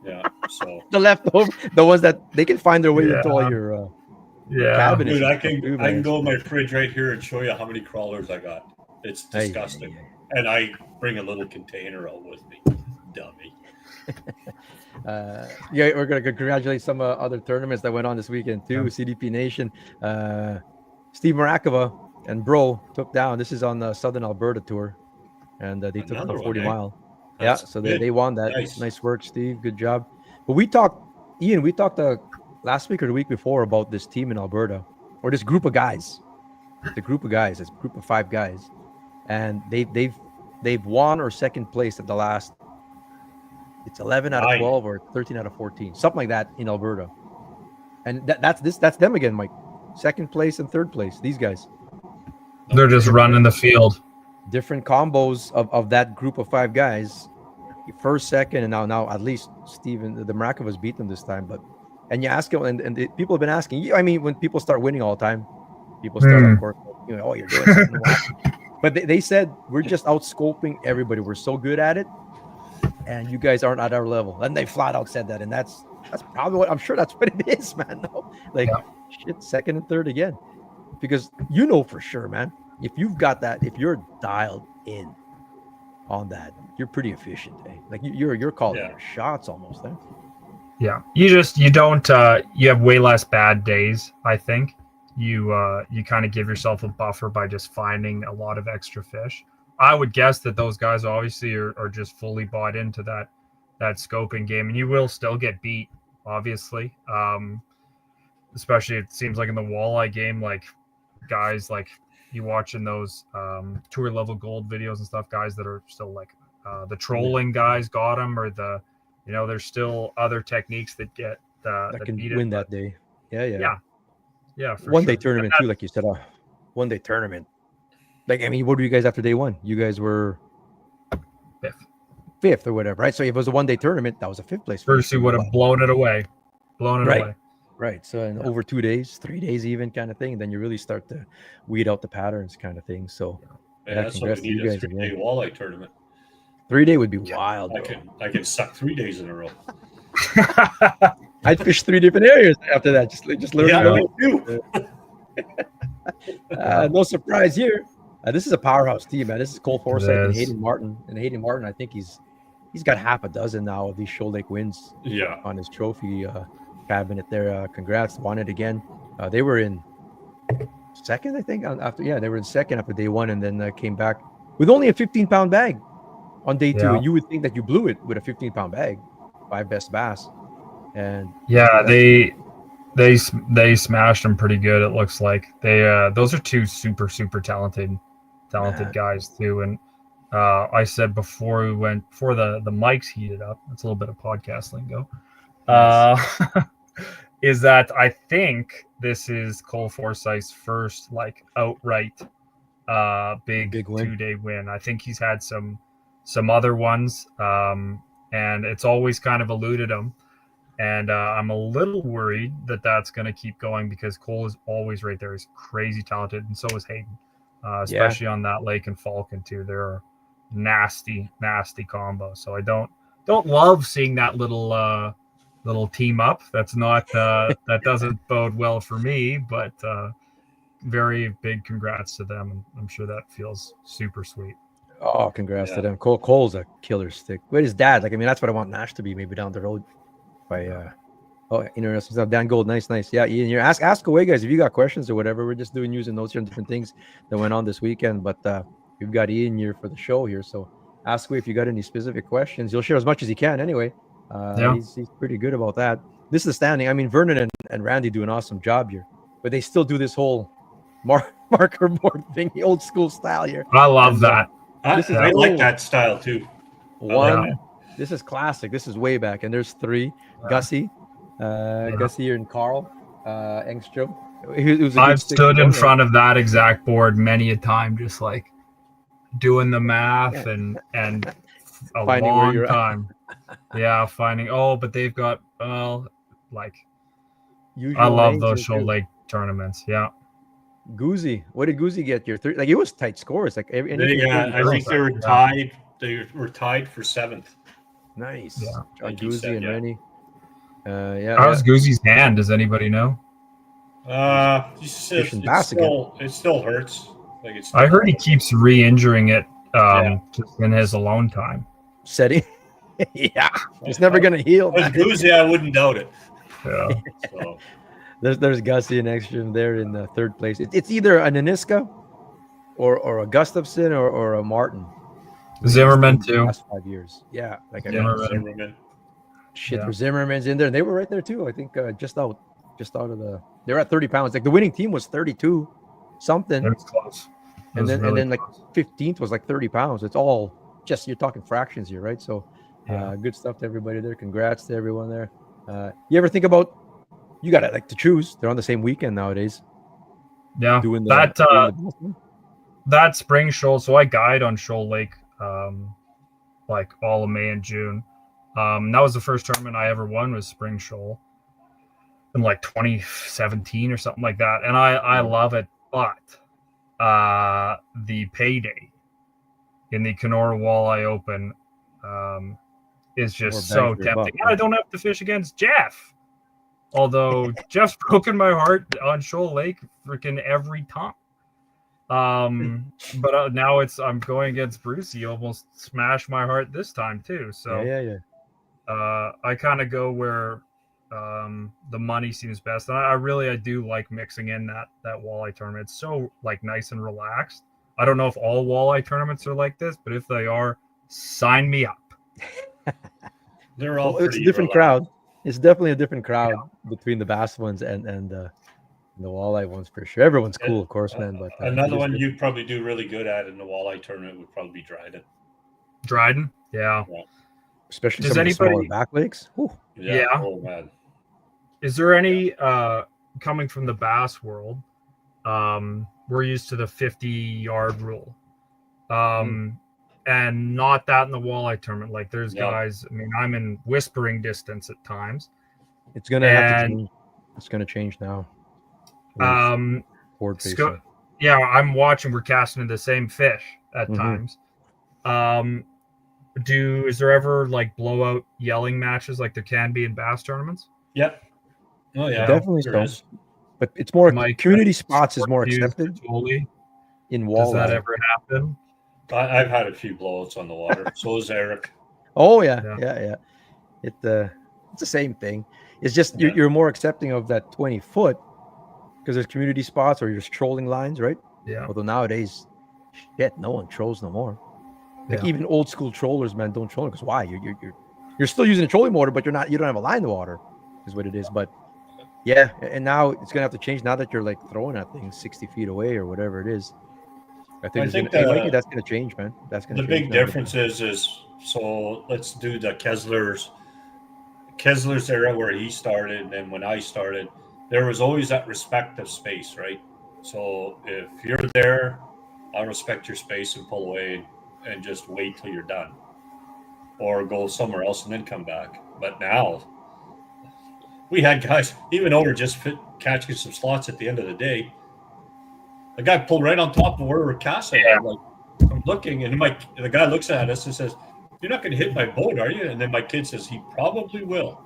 Yeah, so. The leftover, the ones that they can find their way Yeah. into all your Yeah. cabinets. Dude, I and stuff can too, I can man. go in my fridge right here and show you how many crawlers I got. It's Ay, disgusting. ay, ay. And I bring a little container out with me. Dummy. Yeah, we're gonna congratulate some other tournaments that went on this weekend too. Yeah. CDP Nation, Steve Marakova and Bro took down. This is on the Southern Alberta tour, and they took Another the one, 40 eh? mile. That's yeah, so good. they won that. Nice. Nice work, Steve. Good job. But we talked, Ian. We talked last week or the week before about this team in Alberta, or this group of guys. The group of guys. It's a group of 5 guys, and they've won or second place at the last. It's 11 out of 9. 12 or 13 out of 14, something like that in Alberta. And that's them again, Mike. Second place and third place. These guys. They're just running the field. Different combos of that group of 5 guys. First, second, and now at least Steven, the Marakovas beat them this time. And you ask them, and people have been asking. I mean, when people start winning all the time, people start, of course, oh, you're doing something. But they said we're just outscoping everybody. We're so good at it, and you guys aren't at our level. And they flat out said that, and that's probably what I'm sure that's what it is, man. No? Like shit, second and third again, because for sure, man. If you've got that, if you're dialed in on that, you're pretty efficient, eh? Like you're calling your shots almost, eh? Yeah, you don't you have way less bad days. I think you kind of give yourself a buffer by just finding a lot of extra fish. I would guess that those guys obviously are just fully bought into that scoping game, and you will still get beat, obviously. Especially it seems like in the walleye game, like guys like you watching those tour level gold videos and stuff, guys that are still like the trolling guys got them, or there's still other techniques that get that can win that day. Yeah. Yeah. For One day sure. tournament too, like you said. One day tournament. Like, I mean, what were you guys after day one? You guys were fifth or whatever, right? So if it was a 1-day tournament, that was a 5th place. Brucey would have blown it away. Away. Right. So in over 2 days, 3 days even kind of thing, then you really start to weed out the patterns kind of thing. So that's what we need, a 3-day walleye tournament. 3-day would be wild. I could suck 3 days in a row. I'd fish 3 different areas after that. Just learn. No surprise here. This is a powerhouse team, man. This is Cole Forsyth and Hayden Martin. And Hayden Martin, I think he's got half a dozen now of these Shoal Lake wins. On his trophy cabinet there. Congrats, won it again. They were in second, I think. They were in second after day one, and then came back with only a 15-pound bag on day 2. And you would think that you blew it with a 15-pound bag, 5 best bass. And they smashed them pretty good. It looks like those are 2 super talented guys too. And I said before the mics heated up, that's a little bit of podcast lingo. Is that I think this is Cole Forsyth's first like outright big win. 2-day win. I think he's had some other ones, and it's always kind of eluded him. And I'm a little worried that that's going to keep going because Cole is always right there. He's crazy talented, and so is Hayden, especially on that Lake and Falcon too. They're nasty combo. So I don't love seeing that little team up. That's not that doesn't bode well for me. But very big congrats to them, and I'm sure that feels super sweet. Oh, congrats to them. Cole's a killer stick. With his dad, like I mean, that's what I want Nash to be. Maybe down the road. Interesting stuff. Dan Gold, nice. Yeah, Ian, you ask away, guys. If you got questions or whatever, we're just doing news and notes here and different things that went on this weekend. But we've got Ian here for the show here, so ask away if you got any specific questions. He'll share as much as he can anyway. He's pretty good about that. This is the standing. I mean, Vernon and Randy do an awesome job here, but they still do this whole marker board thing, the old school style here. I love that. I like that style too. This is classic. This is way back, and there's 3. Gussie and Carl Engstrom. I've stood in front of that exact board many a time, just like doing the math and a long time. Finding. But they've got usual I love those Shoal Lake tournaments. Yeah. Goozy, what did Goozy get here? Like it was tight scores. Like I think they were tied. They were tied for 7th. Nice. John Goozy and Rennie. How's Goozy's hand? Does anybody know? It still hurts. I heard he keeps re-injuring it just in his alone time. Setting. It's never gonna heal. Goozy, I wouldn't doubt it. Yeah. So. There's Gussie and Ekstrom there in the 3rd place. It's either a Naniska or a Gustafson or a Martin. Zimmerman too. Last 5 years. Yeah, like Zimmerman. Zimmerman's in there, and they were right there too. I think just out of the. They're at 30 pounds. Like the winning team was 32 something. It was close. And then like 15th was like 30 pounds. It's all just you're talking fractions here, right? So good stuff to everybody there. Congrats to everyone there. You ever think about you got to choose? They're on the same weekend nowadays. Yeah, doing that spring shoal. So I guide on Shoal Lake. Like all of May and June. That was the first tournament I ever won was Spring Shoal in like 2017 or something like that. And I love it. But the payday in the Kenora Walleye Open is just so tempting. I don't have to fish against Jeff. Although Jeff's broken my heart on Shoal Lake freaking every time. But now I'm going against Bruce. He almost smashed my heart this time too. So I kind of go where the money seems best, and I do like mixing in that walleye tournament. It's so like nice and relaxed. I don't know if all walleye tournaments are like this, but if they are, sign me up. They're all. It's a different crowd. It's definitely a different crowd between the bass ones and the walleye ones for sure. Everyone's cool, of course, man. But another one you'd probably do really good at in the walleye tournament would probably be Dryden. Dryden, yeah. Especially some of the smaller back lakes. Yeah. Oh man. Is there any coming from the bass world? We're used to the 50-yard rule. And not that in the walleye tournament. Like there's guys, I mean, I'm in whispering distance at times. It's gonna have to change. It's gonna change now. Forward facing. Yeah, I'm watching. We're casting the same fish at times. Is there ever like blowout yelling matches like there can be in bass tournaments? Yep. Oh yeah, definitely so. But it's more community spots is more accepted. In walleye. Does that ever happen? I've had a few blowouts on the water. So is Eric. Oh yeah. It's the same thing. It's just you're more accepting of that 20 foot because there's community spots or there's trolling lines, right? Yeah. Although nowadays, no one trolls no more. Like even old school trollers, man, don't troll because why? You're still using a trolling motor, but you don't have a line in the water, is what it is. But yeah, and now it's gonna have to change now that you're like throwing at things 60 feet away or whatever it is. I think that's gonna change, man. That's gonna. The big difference is so let's do the Kessler's era where he started, and then when I started, there was always that respect of space, right? So if you're there, I'll respect your space and pull away and just wait till you're done, or go somewhere else and then come back. But now we had guys even over just catching some slots at the end of the day. The guy pulled right on top of where we're casting. Yeah. I'm looking, and the guy looks at us and says, "You're not going to hit my boat, are you?" And then my kid says, "He probably will."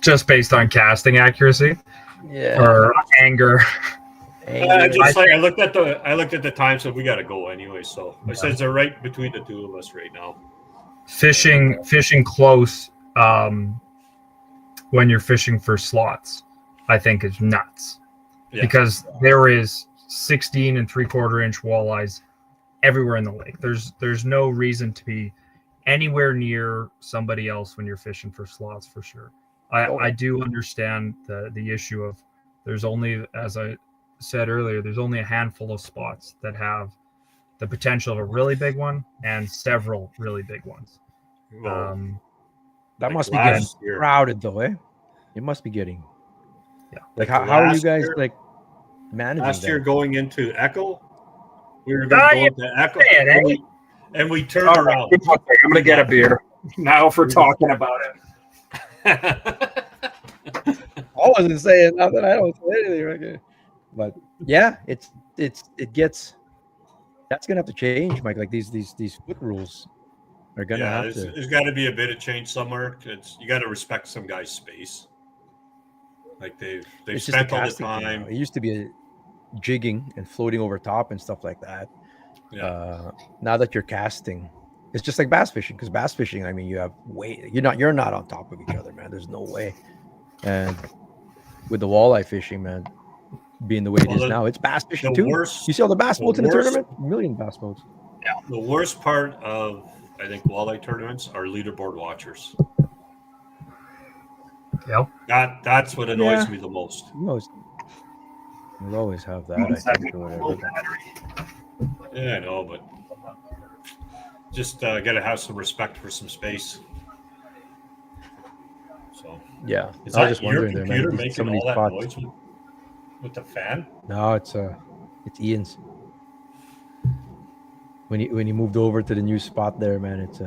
Just based on casting accuracy, or anger. I looked at the time, so we got to go anyway. So I said they're right between the two of us right now. Fishing close when you're fishing for slots, I think is nuts because there is 16 and 3/4 inch walleyes everywhere in the lake. There's no reason to be anywhere near somebody else when you're fishing for slots for sure. I do understand the issue of there's only, as I said earlier, there's only a handful of spots that have the potential of a really big one and several really big ones. That must be getting crowded though, eh? It must be getting. Yeah. Like how are you guys like managing last that? year going into Echo? We were going to go into Echo and we turned around. I'm going to get a beer now for talking about it. I wasn't saying nothing. I don't say anything. Okay. But yeah, it gets. That's gonna have to change, Mike. Like these foot rules are gonna have to. There's got to be a bit of change somewhere. You got to respect some guy's space. Like they've spent all the time. It used to be jigging and floating over top and stuff like that. Yeah. Now that you're casting, it's just like bass fishing. Because bass fishing, I mean, you're not on top of each other, man. There's no way. And with the walleye fishing, man, being the way it is now, it's bass fishing too. You see all the bass boats in the tournament? A million bass boats. Yeah. The worst part of, I think, walleye tournaments are leaderboard watchers. Yep. That's what annoys me the most. You'll always have that, I think, or whatever. Yeah, I know, but just got to have some respect for some space. So yeah, is that just your computer making all that noise with the fan? No, it's Ian's. When he moved over to the new spot there, man, it's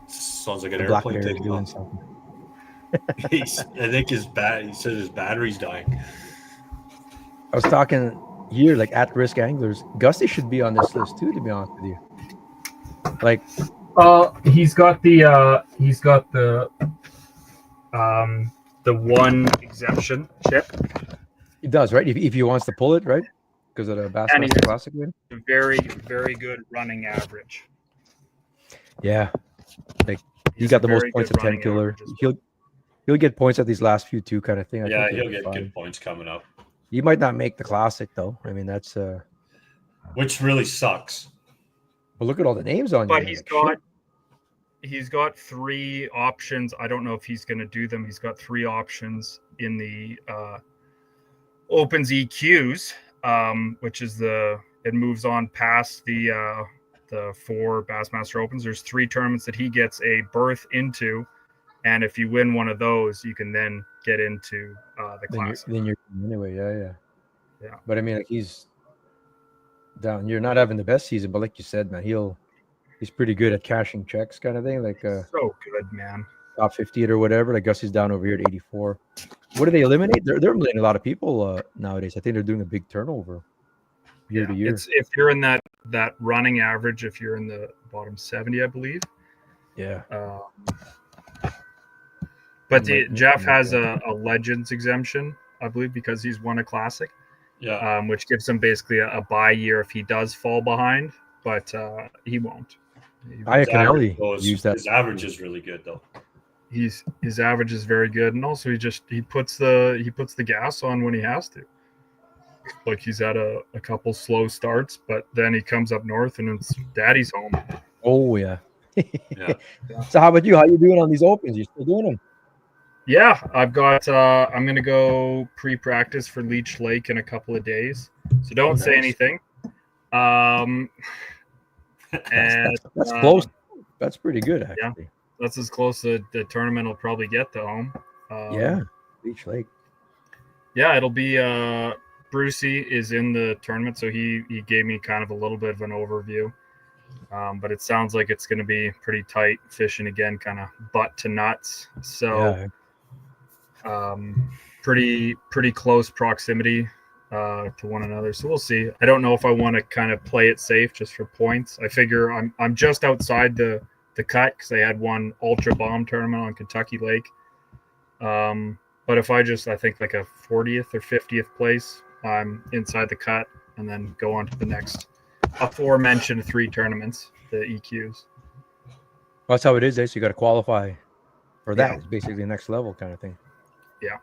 sounds like an airplane taking off. Something. I think he said his battery's dying. I was talking here, like at-risk anglers. Gusty should be on this list too, to be honest with you. Like, he's got the one exemption chip. He does, right? If he wants to pull it, right? Because of the Bassmaster Classic win. Very, very good running average. Yeah, like he got the most points at 10 killer. He'll get points at these last few too, kind of thing. I think he'll get good points coming up. He might not make the Classic though. I mean, that's which really sucks. But look at all the names on but you. But he's got 3 options. I don't know if he's going to do them. He's got 3 options in the Opens EQs, which is it moves on past the 4 Bassmaster Opens. There's 3 tournaments that he gets a berth into, and if you win one of those, you can then get into the Classic. Then you're anyway, yeah. Yeah. But I mean, like he's down. You're not having the best season, but like you said, man, he's pretty good at cashing checks, kind of thing. Like So good, man. top 58 or whatever. Like Gus is down over here at 84. What do they eliminate? They're eliminating a lot of people nowadays. I think they're doing a big turnover year to year. It's if you're in that running average, if you're in the bottom 70, I believe. Yeah. But Jeff has a Legends exemption, I believe, because he's won a Classic. Yeah. Which gives him basically a bye year if he does fall behind, but he won't. I can only use that. His average is really good though. His average is very good, and also he puts the gas on when he has to. Like he's had a couple slow starts, but then he comes up north and it's daddy's home. Oh yeah. Yeah. So how about you? How you doing on these opens? You still doing them? Yeah, I've got. I'm gonna go pre-practice for Leech Lake in a couple of days, so don't say anything. And that's close. That's pretty good, actually. Yeah, that's as close as the tournament will probably get to home. Yeah, Leech Lake. Yeah, it'll be. Brucey is in the tournament, so he gave me kind of a little bit of an overview. But it sounds like it's going to be pretty tight fishing again, kind of butt to nuts. So, pretty close proximity to one another. So we'll see. I don't know if I want to kind of play it safe just for points. I figure I'm just outside the cut because they had one ultra bomb tournament on Kentucky Lake. But if I think like a 40th or 50th place, I'm inside the cut and then go on to the next aforementioned 3 tournaments, the EQs. Well, that's how it is. So you got to qualify for that. Yeah. It's basically the next level kind of thing. Yeah.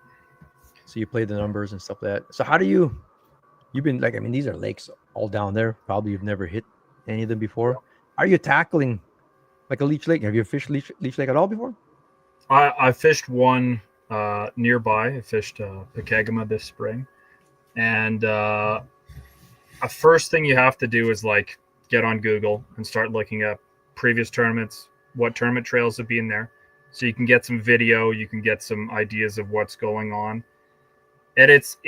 So you play the numbers and stuff like that. So how do you've been like, I mean, these are lakes all down there. Probably you've never hit any of them before. Are you tackling like a Leech Lake? Have you fished Leech Lake at all before? I fished one nearby. I fished Pekegama this spring. And a first thing you have to do is like get on Google and start looking up previous tournaments, what tournament trails have been there. So you can get some video, you can get some ideas of what's going on. And it's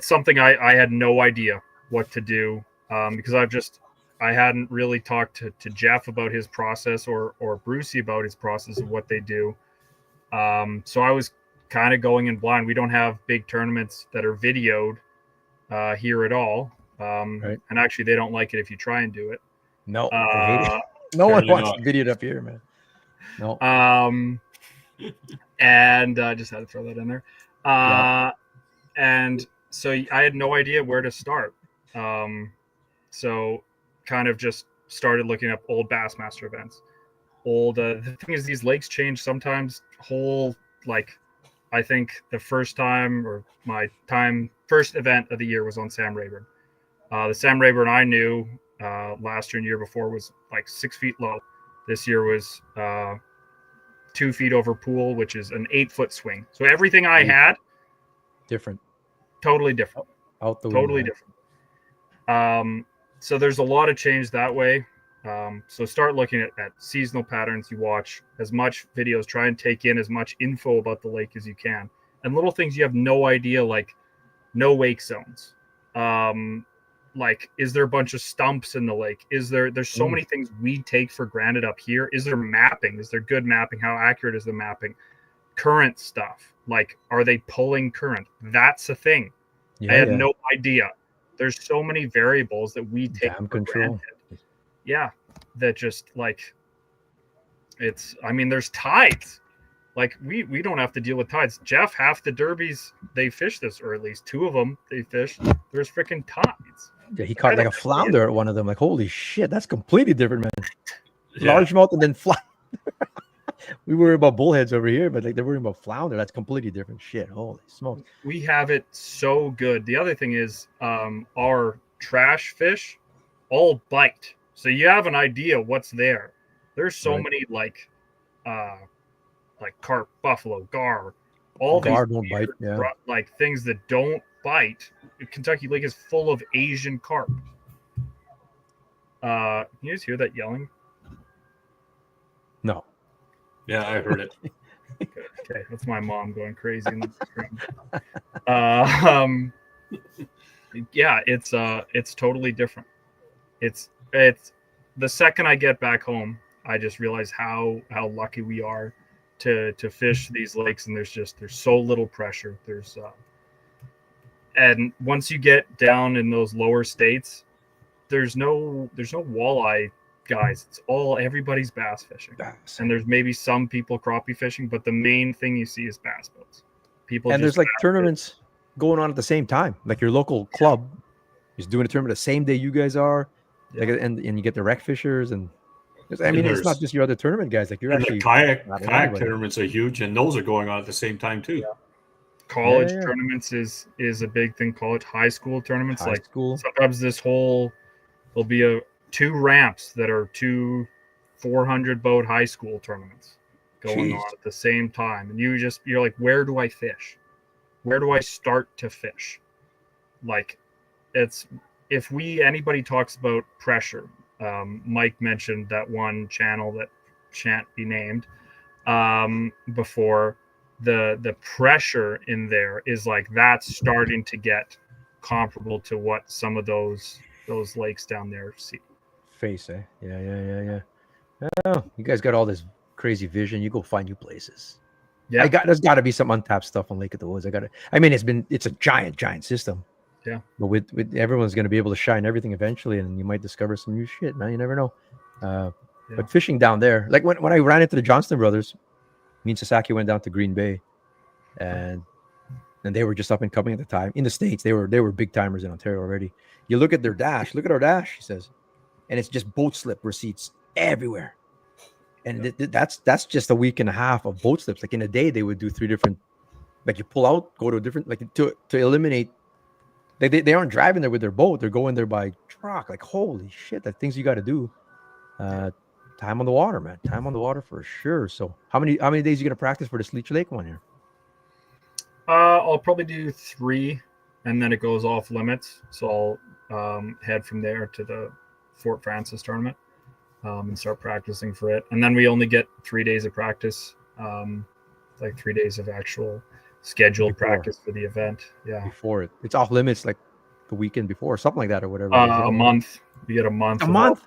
something I had no idea what to do because I hadn't really talked to Jeff about his process or Brucey about his process of what they do. So I was kind of going in blind. We don't have big tournaments that are videoed here at all. Right. And actually they don't like it if you try and do it. No, I hate it. No one wants it videoed up here, man. No. And I just had to throw that in there. And so I had no idea where to start. So kind of just started looking up old Bassmaster events. The thing is, these lakes change sometimes. I think the first event of the year was on Sam Rayburn. The Sam Rayburn I knew last year and year before was like 6 feet low. This year was 2 feet over pool, which is an 8-foot swing. So everything I had, different, totally different, totally different. So there's a lot of change that way. So start looking at seasonal patterns. You watch as much videos, try and take in as much info about the lake as you can, and little things you have no idea, like no wake zones. Like, is there a bunch of stumps in the lake? There's so many things we take for granted up here. Is there mapping? Is there good mapping? How accurate is the mapping? Current stuff. Like, are they pulling current? That's a thing. I had no idea. There's so many variables that we take for granted. Yeah. That just like, there's tides. Like we don't have to deal with tides. Jeff, half the derbies they fish this, or at least 2 of them they fish. There's freaking tides. Yeah, he caught like a flounder at one of them. Like, holy shit, that's completely different, man. Yeah. Largemouth and then flounder. We worry about bullheads over here, but like they're worrying about flounder. That's completely different shit. Holy smokes. We have it so good. The other thing is our trash fish all bite. So you have an idea what's there. There's so many like carp, buffalo, gar, all gar these don't bite, yeah. Like things that don't bite. Kentucky Lake is full of Asian carp. Can you guys hear that yelling? No. Yeah, I heard it. Okay, that's my mom going crazy in the room. Yeah, it's totally different. It's the second I get back home, I just realize how lucky we are to fish these lakes, and there's so little pressure. And once you get down in those lower states, there's no walleye guys. It's all everybody's bass fishing. Bass. And there's maybe some people crappie fishing, but the main thing you see is bass boats. People And just there's like bass tournaments going on at the same time. Like your local club is doing a tournament the same day you guys are. Yeah. Like, and you get the wreck fishers and I mean, it's not just your other tournament guys. Like you're And actually the kayak everybody. tournaments are huge, and those are going on at the same time too. college Yeah. tournaments is a big thing. College high school tournaments, High like school. sometimes there'll be two ramps that are two 400 boat high school tournaments going Jeez. on at the same time, and you're like, where do I fish? Where do I start to fish? Like, it's if anybody talks about pressure, Mike mentioned that one channel that shan't be named before. The pressure in there is like that's starting to get comparable to what some of those lakes down there see. Face, eh? Yeah. Oh, you guys got all this crazy vision. You go find new places. Yeah, There's got to be some untapped stuff on Lake of the Woods. I mean, it's a giant system. Yeah. But with everyone's going to be able to shine everything eventually, and you might discover some new shit, man. You never know. But fishing down there, like when I ran into the Johnston brothers, me and Sasaki went down to Green Bay, and they were just up and coming at the time in the States. They were big timers in Ontario already. You look at their dash. Look at our dash, he says, and it's just boat slip receipts everywhere. And that's just a week and a half of boat slips. Like in a day, they would do 3 different. Like you pull out, go to a different, like to eliminate. They aren't driving there with their boat. They're going there by truck. Like holy shit, that things you got to do. Time on the water, man. Time on the water for sure. So how many days are you gonna practice for this Leech Lake one here? I'll probably do 3, and then it goes off limits. So I'll head from there to the Fort Francis tournament and start practicing for it. And then we only get 3 days of practice, like 3 days of actual scheduled practice for the event. Yeah, Before it's off limits, like the weekend before, something like that, or whatever. a month. We get a month. A month.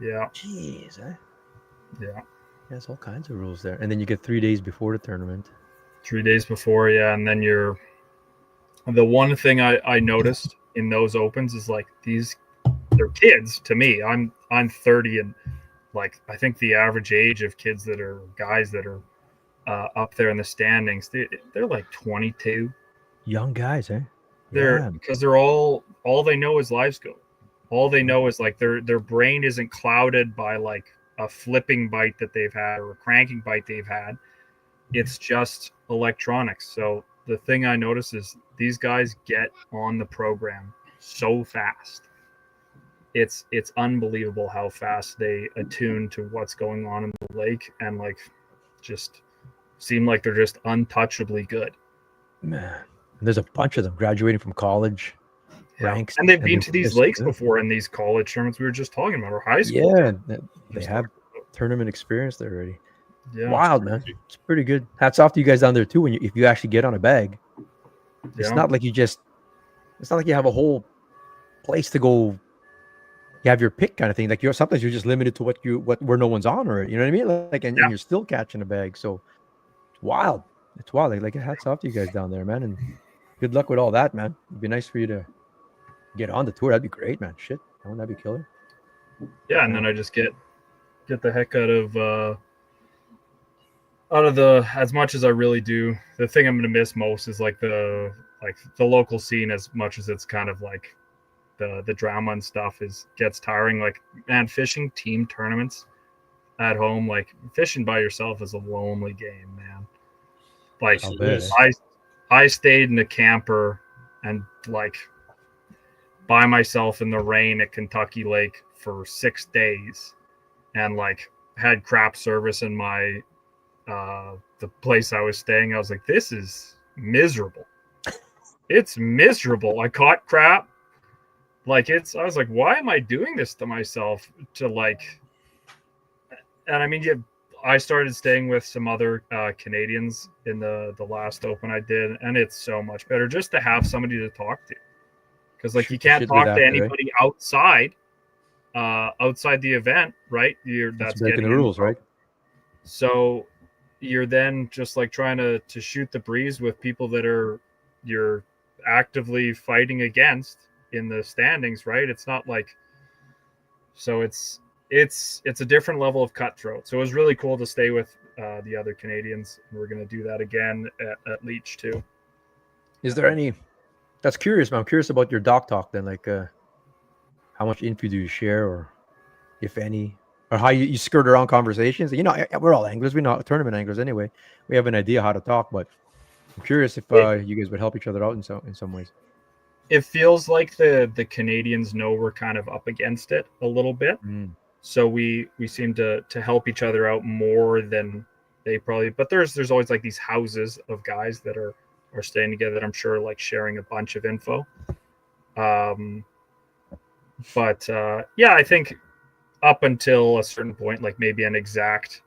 Yeah. Jeez, eh? Yeah. There's all kinds of rules there, and then you get 3 days before the tournament. 3 days before, yeah, and then the one thing I noticed in those opens is like they're kids to me. I'm 30, and like I think the average age of kids that are guys that are up there in the standings, they're like 22. Young guys, eh? Because they're all they know is live scope. All they know is like their brain isn't clouded by like a flipping bite that they've had or a cranking bite they've had. It's just electronics. So the thing I notice is these guys get on the program so fast. It's unbelievable how fast they attune to what's going on in the lake, and like just seem like they're just untouchably good. Man, there's a bunch of them graduating from college ranks, and they've been to these lakes before in these college tournaments we were just talking about, or high school. Yeah, they have tournament experience there already. Yeah, wild, man. It's pretty good. Hats off to you guys down there too. If you actually get on a bag, it's not like it's not like you have a whole place to go. You have your pick kind of thing. Like sometimes you're just limited to where no one's on, or you know what I mean. Like, and you're still catching a bag. So it's wild. It's wild. Like hats off to you guys down there, man. And good luck with all that, man. It'd be nice for you to get on the tour. That'd be great, man. Shit, wouldn't that be killer? Yeah, and then I just get the heck out of the, as much as I really do. The thing I'm gonna miss most is like the local scene, as much as it's kind of like the drama and stuff gets tiring. Like, man, fishing team tournaments at home, like fishing by yourself is a lonely game, man. Like I stayed in a camper and like by myself in the rain at Kentucky Lake for 6 days, and like had crap service in my the place I was staying. I was like, this is miserable. It's miserable. I caught crap. Like I was like, why am I doing this to myself? And I mean, I started staying with some other Canadians in the last open I did, and it's so much better just to have somebody to talk to. because like you Shoot the can't shit talk with to that, right? anybody outside the event, right? That's That's breaking getting the rules, info. right? So you're then just like trying to shoot the breeze with people that you're actively fighting against in the standings, right? It's not like, so it's a different level of cutthroat. So it was really cool to stay with the other Canadians. We're going to do that again at Leech too. Is there any? That's curious, man. I'm curious about your doc talk then. Like, how much info do you share, or if any, or how you skirt around conversations? You know, we're all anglers. We're not tournament anglers anyway. We have an idea how to talk, but I'm curious if you guys would help each other out in some ways. It feels like the Canadians know we're kind of up against it a little bit. So we seem to help each other out more than they probably, but there's always like these houses of guys that are staying together that I'm sure like sharing a bunch of info. But yeah, I think up until a certain point, like maybe an exact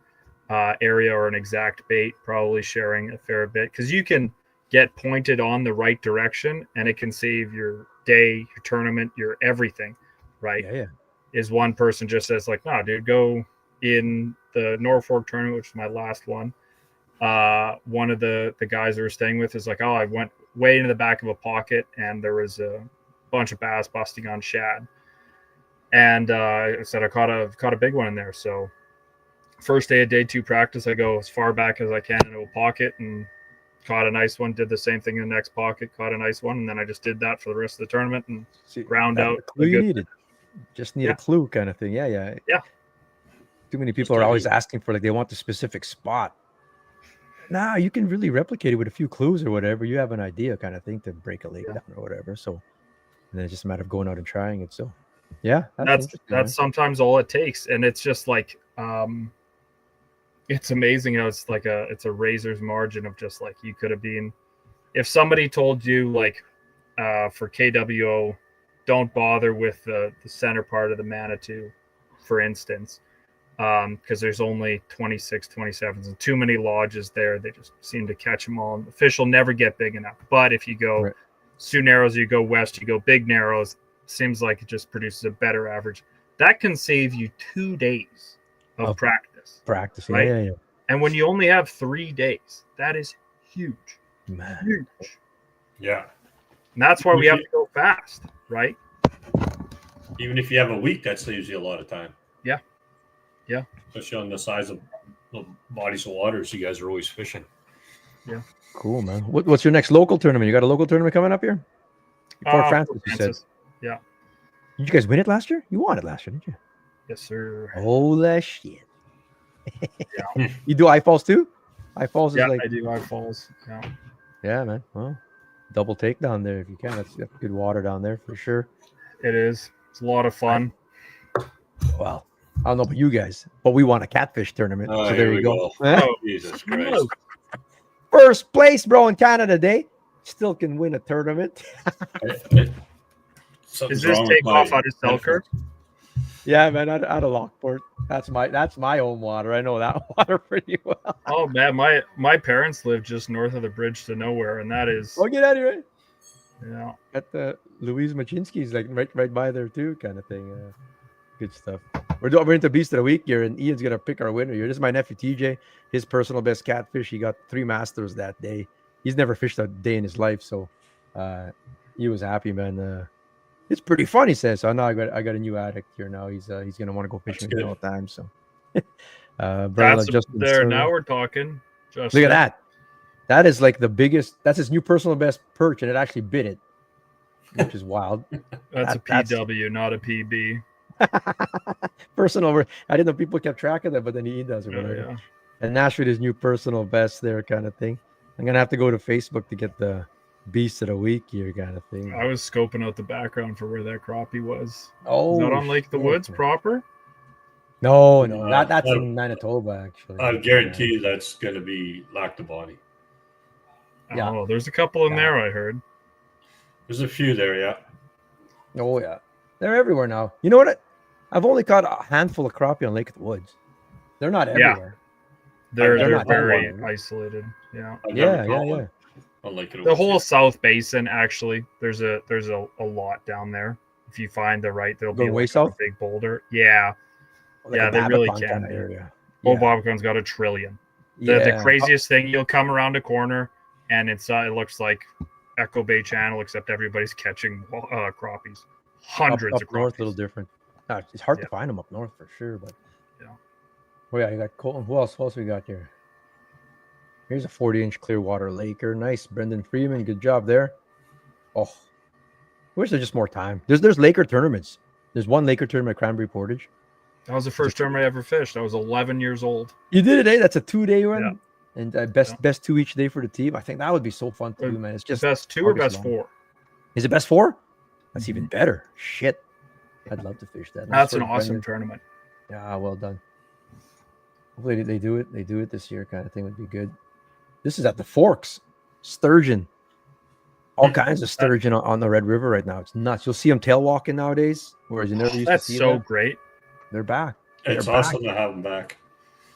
area or an exact bait, probably sharing a fair bit, because you can get pointed on the right direction and it can save your day, your tournament, your everything, right? Yeah. Is one person just says like, no, dude, go in the Norfolk tournament, which is my last one. One of the guys that we're staying with is like, oh, I went way into the back of a pocket and there was a bunch of bass busting on shad. And I said, I caught a big one in there. So first day of day 2 practice, I go as far back as I can into a pocket and caught a nice one, did the same thing in the next pocket, caught a nice one. And then I just did that for the rest of the tournament and ground out. The clue you needed. Just need a clue kind of thing. Yeah. Too many people are always asking for, like, they want the specific spot. Nah, you can really replicate it with a few clues or whatever. You have an idea kind of thing to break a lake down or whatever. So, and then it's just a matter of going out and trying it. So, yeah, that's sometimes all it takes. And it's just like, it's amazing how it's like it's a razor's margin of just like, you could have been, if somebody told you like, for KWO, don't bother with the center part of the Manitou, for instance, because there's only 26, 27s and too many lodges there. They just seem to catch them all. And the fish will never get big enough. But if you go Sioux Narrows, you go west, you go Big Narrows, seems like it just produces a better average. That can save you 2 days of practice. Right? Yeah. And when you only have 3 days, that is huge. Man. Huge. Yeah. And that's why we have to go fast, right? Even if you have a week, that saves you a lot of time. Yeah. Especially on the size of the bodies of water, so you guys are always fishing. Yeah. Cool, man. What's your next local tournament? You got a local tournament coming up here? Fort Francis, you said. Yeah. Did you guys win it last year? You won it last year, didn't you? Yes, sir. Holy shit. Yeah. You do I Falls too? I Falls is like... I do I Falls. Yeah. Yeah, man. Well, double take down there if you can. That's good water down there for sure. It is. It's a lot of fun. Well, I don't know about you guys, but we won a catfish tournament. So there you go. Oh, Jesus Christ. First place, bro, in Canada Day. Still can win a tournament. Is this takeoff out of Selkirk? Yeah, man, out of Lockport. That's my own water. I know that water pretty well. Oh man, my parents live just north of the bridge to nowhere, and that is. Oh, get out of here! Yeah. At the Louise Machinsky's, like right by there too, kind of thing. Good stuff. We're into Beast of the Week here, and Ian's gonna pick our winner here. This is my nephew TJ. His personal best catfish. He got 3 masters that day. He's never fished a day in his life, so he was happy, man. It's pretty fun, he says. So now I got a new addict here now. He's gonna want to go fishing all the time. So now we're talking. Justin. Look at that. That is like the biggest. That's his new personal best perch, and it actually bit it, which is wild. That's a PW, not a PB. Personal. I didn't know people kept track of that, but then he does. Yeah. And Nash with his new personal best there, kind of thing. I'm gonna have to go to Facebook to get the Beast of the Week here, kind of thing. I was scoping out the background for where that crappie was. Oh, is that on Lake the Woods proper? No, that's in Manitoba actually. I guarantee you that's gonna be Lac du Bonnet. Yeah. Oh, there's a couple in there. I heard. There's a few there, yeah. Oh yeah, they're everywhere now. You know what? I've only caught a handful of crappie on Lake of the Woods. They're not everywhere. They're very isolated. Yeah. Yeah. Unlike it The was whole here. South Basin, actually, there's a lot down there. If you find the right, there'll Going be way like a south? big boulder. Yeah, Like yeah, a they really Babacan can kind of be. area. Old Yeah. Babacon's got a trillion. Yeah. The craziest thing, you'll come around a corner and it looks like Echo Bay Channel, except everybody's catching crappies. Hundreds up of north, crappies. a little different. It's hard to Yeah. find them up north for sure, but Yeah. oh yeah, you got Colton. Who else? Who else we got here? Here's a 40-inch Clearwater Laker. Nice, Brendan Freeman. Good job there. Oh, wish there's just more time. There's Laker tournaments. There's one Laker tournament at Cranberry Portage. That was the first tournament I ever fished. I was 11 years old. You did it, eh? That's a 2-day one, Yeah. and best two each day for the team. I think that would be so fun to do, man. It's just Best 2 or August best long. 4? Is it best 4? That's Mhm. even better. Shit, I'd love to fish that. That's an work, awesome Brendan. tournament. Yeah, well done. Hopefully they do it. They do it this year, kind of thing would be good. This is at the Forks, sturgeon. All kinds of sturgeon on the Red River right now. It's nuts. You'll see them tail walking nowadays, whereas you never used That's to see so them. great. They're back. It's They're awesome back. to have them back.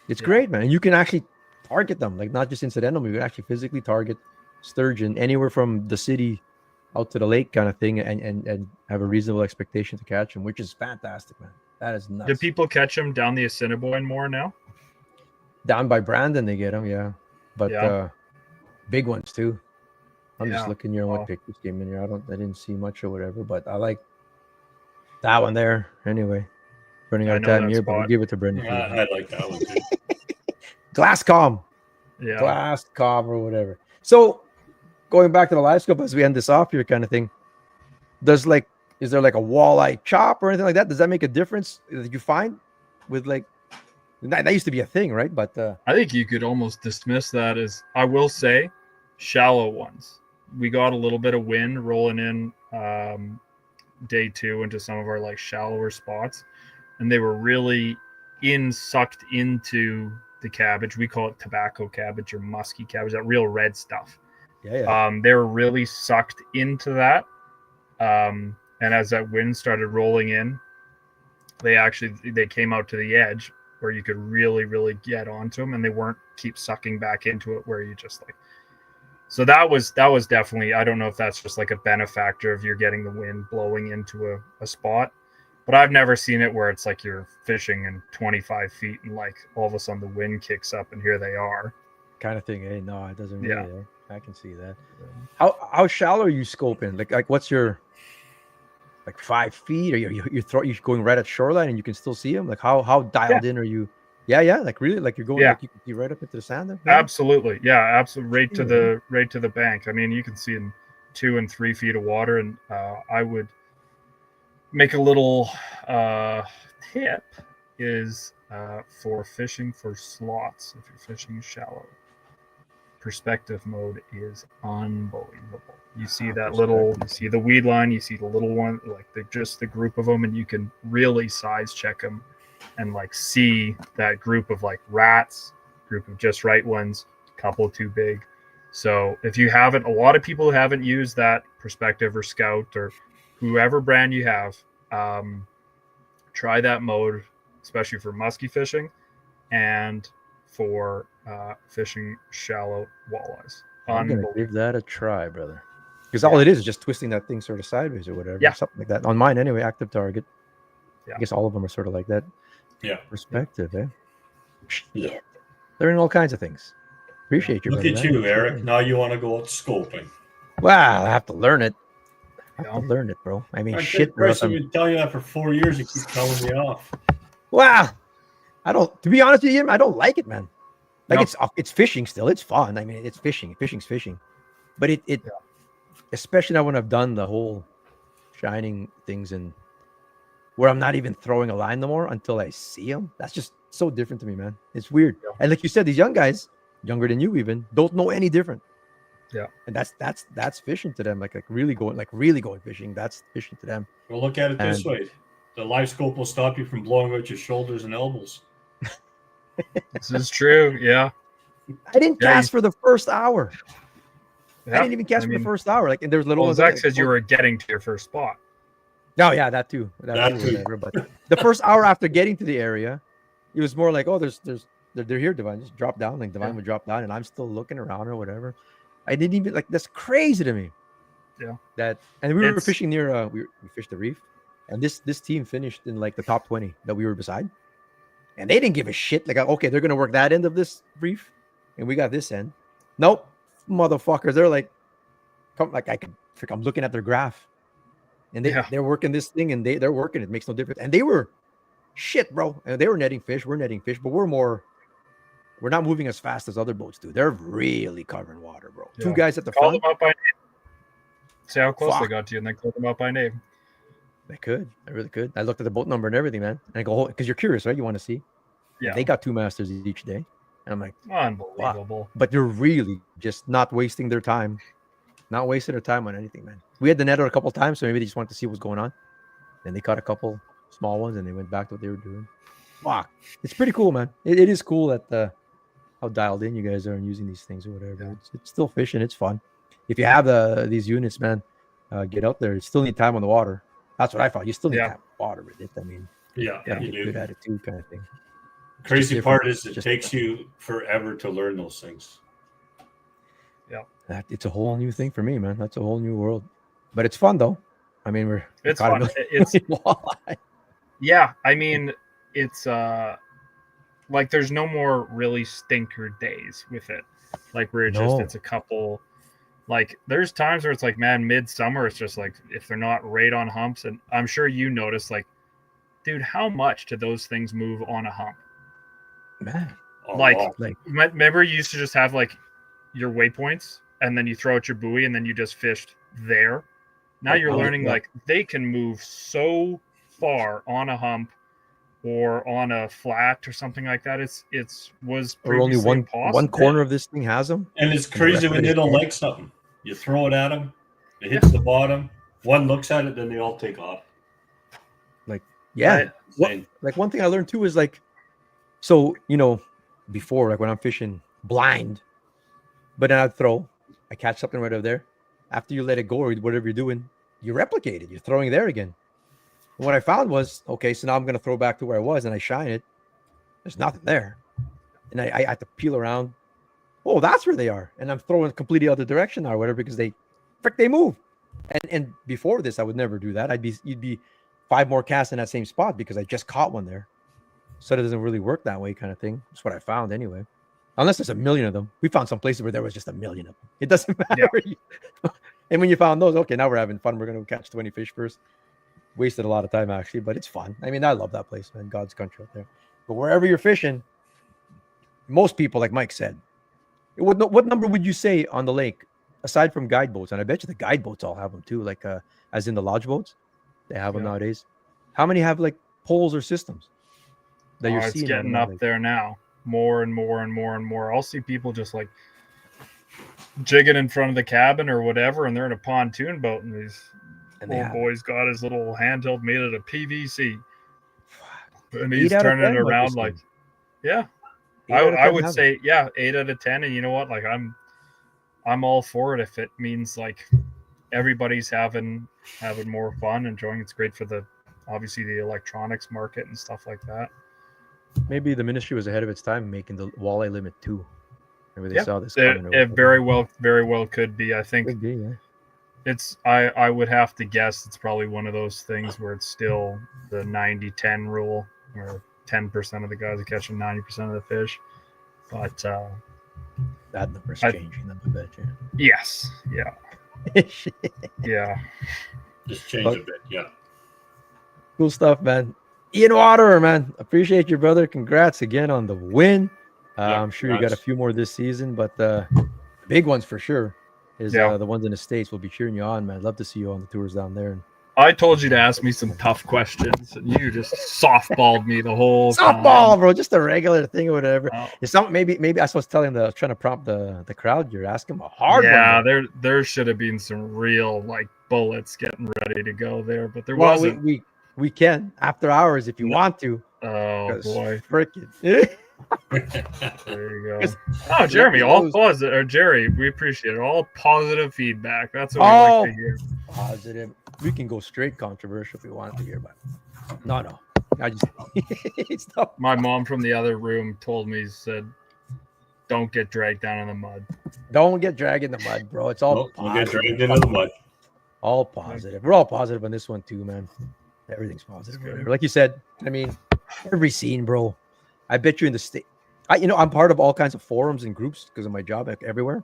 It's Yeah. great, man. And you can actually target them, like not just incidental. You can actually physically target sturgeon anywhere from the city out to the lake, kind of thing, and have a reasonable expectation to catch them, which is fantastic, man. That is nuts. Do people catch them down the Assiniboine more now? Down by Brandon, they get them, yeah. But Yeah. big ones too. I'm just Yeah. looking here on Wow. what pictures came in here. I didn't see much or whatever, but I like that one there. Anyway, running I out of know time that here, but we'll spot. give it to Brendan. I like that one too. Glasscom. Yeah. Glasscom or whatever. So going back to the live scope as we end this off here, kind of thing. Is there like a walleye chop or anything like that? Does that make a difference that you find with like that used to be a thing, right? But I think you could almost dismiss that as, I will say, shallow ones. We got a little bit of wind rolling in day 2 into some of our like shallower spots, and they were really sucked into the cabbage. We call it tobacco cabbage or musky cabbage, that real red stuff. yeah. They were really sucked into that. And as that wind started rolling in, they came out to the edge where you could really, really get onto them, and they weren't keep sucking back into it where you just like. So that was definitely, I don't know if that's just like a benefactor of you're getting the wind blowing into a spot, but I've never seen it where it's like you're fishing in 25 feet and like all of a sudden the wind kicks up and here they are. Kind of thing. Hey, no, it doesn't really. Yeah. I can see that. How shallow are you scoping? Like what's your 5 feet? Or you're going right at shoreline and you can still see them? Like how dialed in are you? Yeah. Like really, like you're going like you can see right up into the sand there? Absolutely. Yeah, absolutely. Right to the bank. I mean, you can see in 2 and 3 feet of water, and I would make a little tip is for fishing for slots. If you're fishing shallow, perspective mode is unbelievable. You see that you see the weed line, you see the little one, like just the group of them, and you can really size check them and like see that group of like rats, group of just right ones, couple too big. So if you haven't, a lot of people who haven't used that perspective or scout or whoever brand you have, try that mode, especially for musky fishing and for fishing shallow walleyes. I'm gonna give that a try, brother. Because all it is just twisting that thing sort of sideways or whatever. Yeah. Something like that. On mine anyway, active target. Yeah. I guess all of them are sort of like that. Yeah. Perspective, eh? Shit. Learning all kinds of things. Appreciate you. Look brother, at man. you, Eric. Now you want to go out scoping. Well, I have to learn it. I have to learn it, bro. I mean, shit. Bro, I've been telling you that for 4 years. You keep telling me off. Wow. I don't. To be honest with you, I don't like it, man. Like No. it's fishing still. It's fun. I mean, it's fishing. Fishing's fishing. But it especially now when I've done the whole shining things and where I'm not even throwing a line no more until I see them. That's just so different to me, man. It's weird. Yeah. And like you said, these young guys, younger than you even, don't know any different. Yeah. And that's fishing to them. Like really going fishing. That's fishing to them. Well, look at it this And- way. The live scope will stop you from blowing out your shoulders and elbows. This is true. Yeah. I didn't Yeah, cast for the first hour. Yeah. I didn't even cast for the first hour. Like, and there's little Well, ones. Zach says you were getting to your first spot. No, yeah, that too. That too. Whatever. But the first hour after getting to the area, it was more like, oh, they're here, Divine. Just drop down. Like Divine would drop down, and I'm still looking around or whatever. I didn't even like. That's crazy to me. Yeah. And we were It's- fishing near. We fished the reef, and this team finished in like the top 20 that we were beside, and they didn't give a shit. Like, okay, they're gonna work that end of this reef, and we got this end. Nope, motherfuckers. They're like, come like I'm looking at their graph, and they're working this thing, and they're working. It makes no difference. And they were shit, bro. And they were netting fish. We're netting fish, but we're not moving as fast as other boats do. They're really covering water, bro. Yeah. Two guys at the Call front. them up by name. See how close they Fuck. got to you, and then call them up by name. I could. I really could. I looked at the boat number and everything, man. And I go, because you're curious, right? You want to see. Yeah. They got 2 masters each day. And I'm like, Unbelievable. but they're really just not wasting their time. Not wasting their time on anything, man. We had the net out a couple times, so maybe they just wanted to see what's going on. Then they caught a couple small ones and they went back to what they were doing. Fuck. It's pretty cool, man. It is cool that how dialed in you guys are and using these things or whatever. Yeah. It's still fishing. It's fun. If you have these units, man, get out there. You still need time on the water. That's what I found. You still need time on the water with it. I mean, Yeah, you gotta you get do. good attitude kind of thing. Crazy part is It's it just takes you forever to learn those things. It's a whole new thing for me, man. That's a whole new world. But it's fun though. I mean, we It's caught a fun. million It's walleye. yeah. I mean, it's like there's no more really stinker days with it. Like where No. it's a couple. Like there's times where it's like, man, midsummer, it's just like if they're not right on humps, and I'm sure you notice, like, dude, how much do those things move on a hump? Man, A Like- lot. like Remember, you used to just have like your waypoints, and then you throw out your buoy, and then you just fished there. Now Like, you're how did learning that- like they can move so far on a hump or on a flat or something like that. It's was or only previously one impossible. corner of this thing has them. And it's And the crazy rest of when it they is don't dead. like something. You throw it at them, it hits the bottom. One looks at it, then they all take off. Yeah. Right. What- Insane. Like one thing I learned too is like, so before, like when I'm fishing blind, but then I'd throw, I catch something right over there. After you let it go or whatever you're doing, you replicate it. You're throwing there again. And what I found was, okay, so now I'm gonna throw back to where I was and I shine it. There's nothing there. And I have to peel around. Oh, that's where they are. And I'm throwing completely other direction now or whatever because they move. And before this, I would never do that. You'd be 5 more casts in that same spot because I just caught one there. So it doesn't really work that way, kind of thing. That's what I found anyway. Unless there's a million of them. We found some places where there was just a million of them. It doesn't matter. And when you found those, okay, now we're having fun. We're going to catch 20 fish first. Wasted a lot of time actually, but it's fun. I mean, I love that place, man. God's country out there. But wherever you're fishing, most people, like Mike said, what number would you say on the lake aside from guide boats? And I bet you the guide boats all have them too, like as in the lodge boats. They have them nowadays. How many have like poles or systems that you're It's seeing? getting up there now, more and more and more and more. I'll see people just like jigging in front of the cabin or whatever, and they're in a pontoon boat, and these And little boy's got his little handheld made out of PVC, and 8 he's out of turning it 10, like around you like, said. yeah. 8 out of I 10 would have say 8 out of 10, and you know what? Like I'm all for it if it means like everybody's having more fun, enjoying. It's great for obviously the electronics market and stuff like that. it. Maybe the ministry was ahead of its time making the walleye limit 2. Maybe they saw this It, coming. it very well could be. I think Could be, yeah. it's I would have to guess it's probably one of those things where it's still the 90-10 rule, where 10% of the guys are catching 90% of the fish. But That number's I- changing. I bet you. yes, yeah, yeah. Just change But- a bit. Yeah. Cool stuff, man. Ian Waterer, man. Appreciate you, brother. Congrats again on the win. Yeah, I'm sure you got a congrats. few more this season, but the big ones for sure is Yeah. the ones in the States. We'll be cheering you on, man. Love to see you on the tours down there. And I told you to ask me some tough questions, and you just softballed me the whole softball, time. bro. Just a regular thing or whatever. Oh. It's something maybe I was trying to prompt the crowd. You're asking a hard Yeah, one. bro. there should have been some real like bullets getting ready to go there, but there Well, wasn't. we can after hours if you No. want to. Oh 'Cause boy, frickin'. there you go. 'Cause- Oh, Jeremy, all knows? positive, or Jerry, we appreciate it. All positive feedback. That's what we Oh. like to hear. Positive. We can go straight controversial if we want to hear, but no. I just it's not. My mom from the other room told me, said, "Don't get dragged down in the mud." Don't get dragged in the mud, bro. It's all Nope, we'll get positive. dragged into the mud. All positive. We're all positive on this one too, man. Everything's positive. Whatever. Like you said, I mean, every scene, bro. I bet you in the state. I'm part of all kinds of forums and groups because of my job everywhere.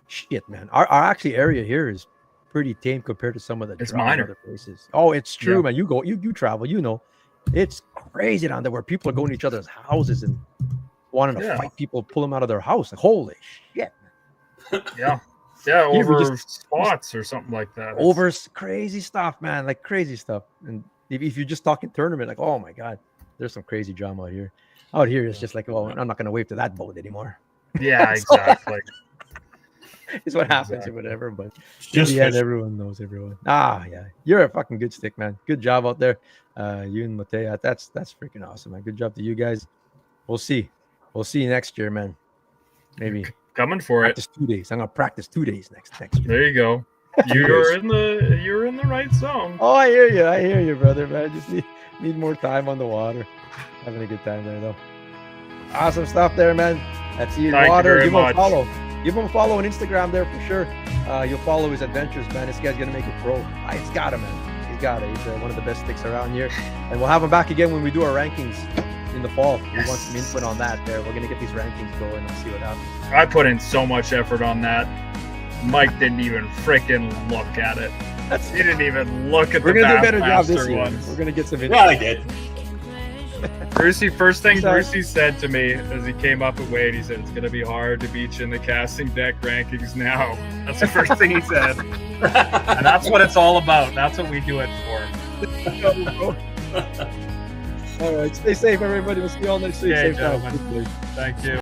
Shit, man. Our actually area here is pretty tame compared to some of the It's drama minor. other places. Oh, it's true, Yeah. man. You travel, it's crazy down there where people are going to each other's houses and wanting to Yeah. fight people, pull them out of their house. Like, holy shit. Yeah, Here we over spots or something like that. Over crazy stuff, man, like crazy stuff. And if you're just talking tournament, like, oh my god, there's some crazy drama out here. Out here, it's just like, well, I'm not gonna wave to that boat anymore. Yeah, exactly. It's what happens Exactly. or whatever. But Just yeah, fish. everyone knows everyone. Yeah, you're a fucking good stick, man. Good job out there, you and Motei. That's freaking awesome, man. Good job to you guys. We'll see you next year, man. Maybe Coming for it. practice 2 days. I'm gonna practice 2 days next year. There you go. You're in the right zone. Oh, I hear you, brother, man. Just need more time on the water. Having a good time there, though. Awesome stuff there, man. That's Ian Thank you Water. very Give him a much. follow. Give him a follow on Instagram there for sure. You'll follow his adventures, man. This guy's gonna make it pro. He's got it, man. He's got it. He's one of the best sticks around here. And we'll have him back again when we do our rankings in the fall. We want some input on that there. We're gonna get these rankings going and see what happens. I put in so much effort on that. Mike didn't even freaking look at it. He didn't even look at We're the gonna do a better job this Bassmaster year. ones. We're gonna get some Yeah, I did. Brucey, first thing Sorry. Brucey said to me as he came up at weight, he said, it's going to be hard to beat you in the casting deck rankings now. That's the first thing he said. And that's what it's all about. That's what we do it for. All right, stay safe, everybody. We'll see you all next week. Okay, Safe time. gentlemen. Thank you.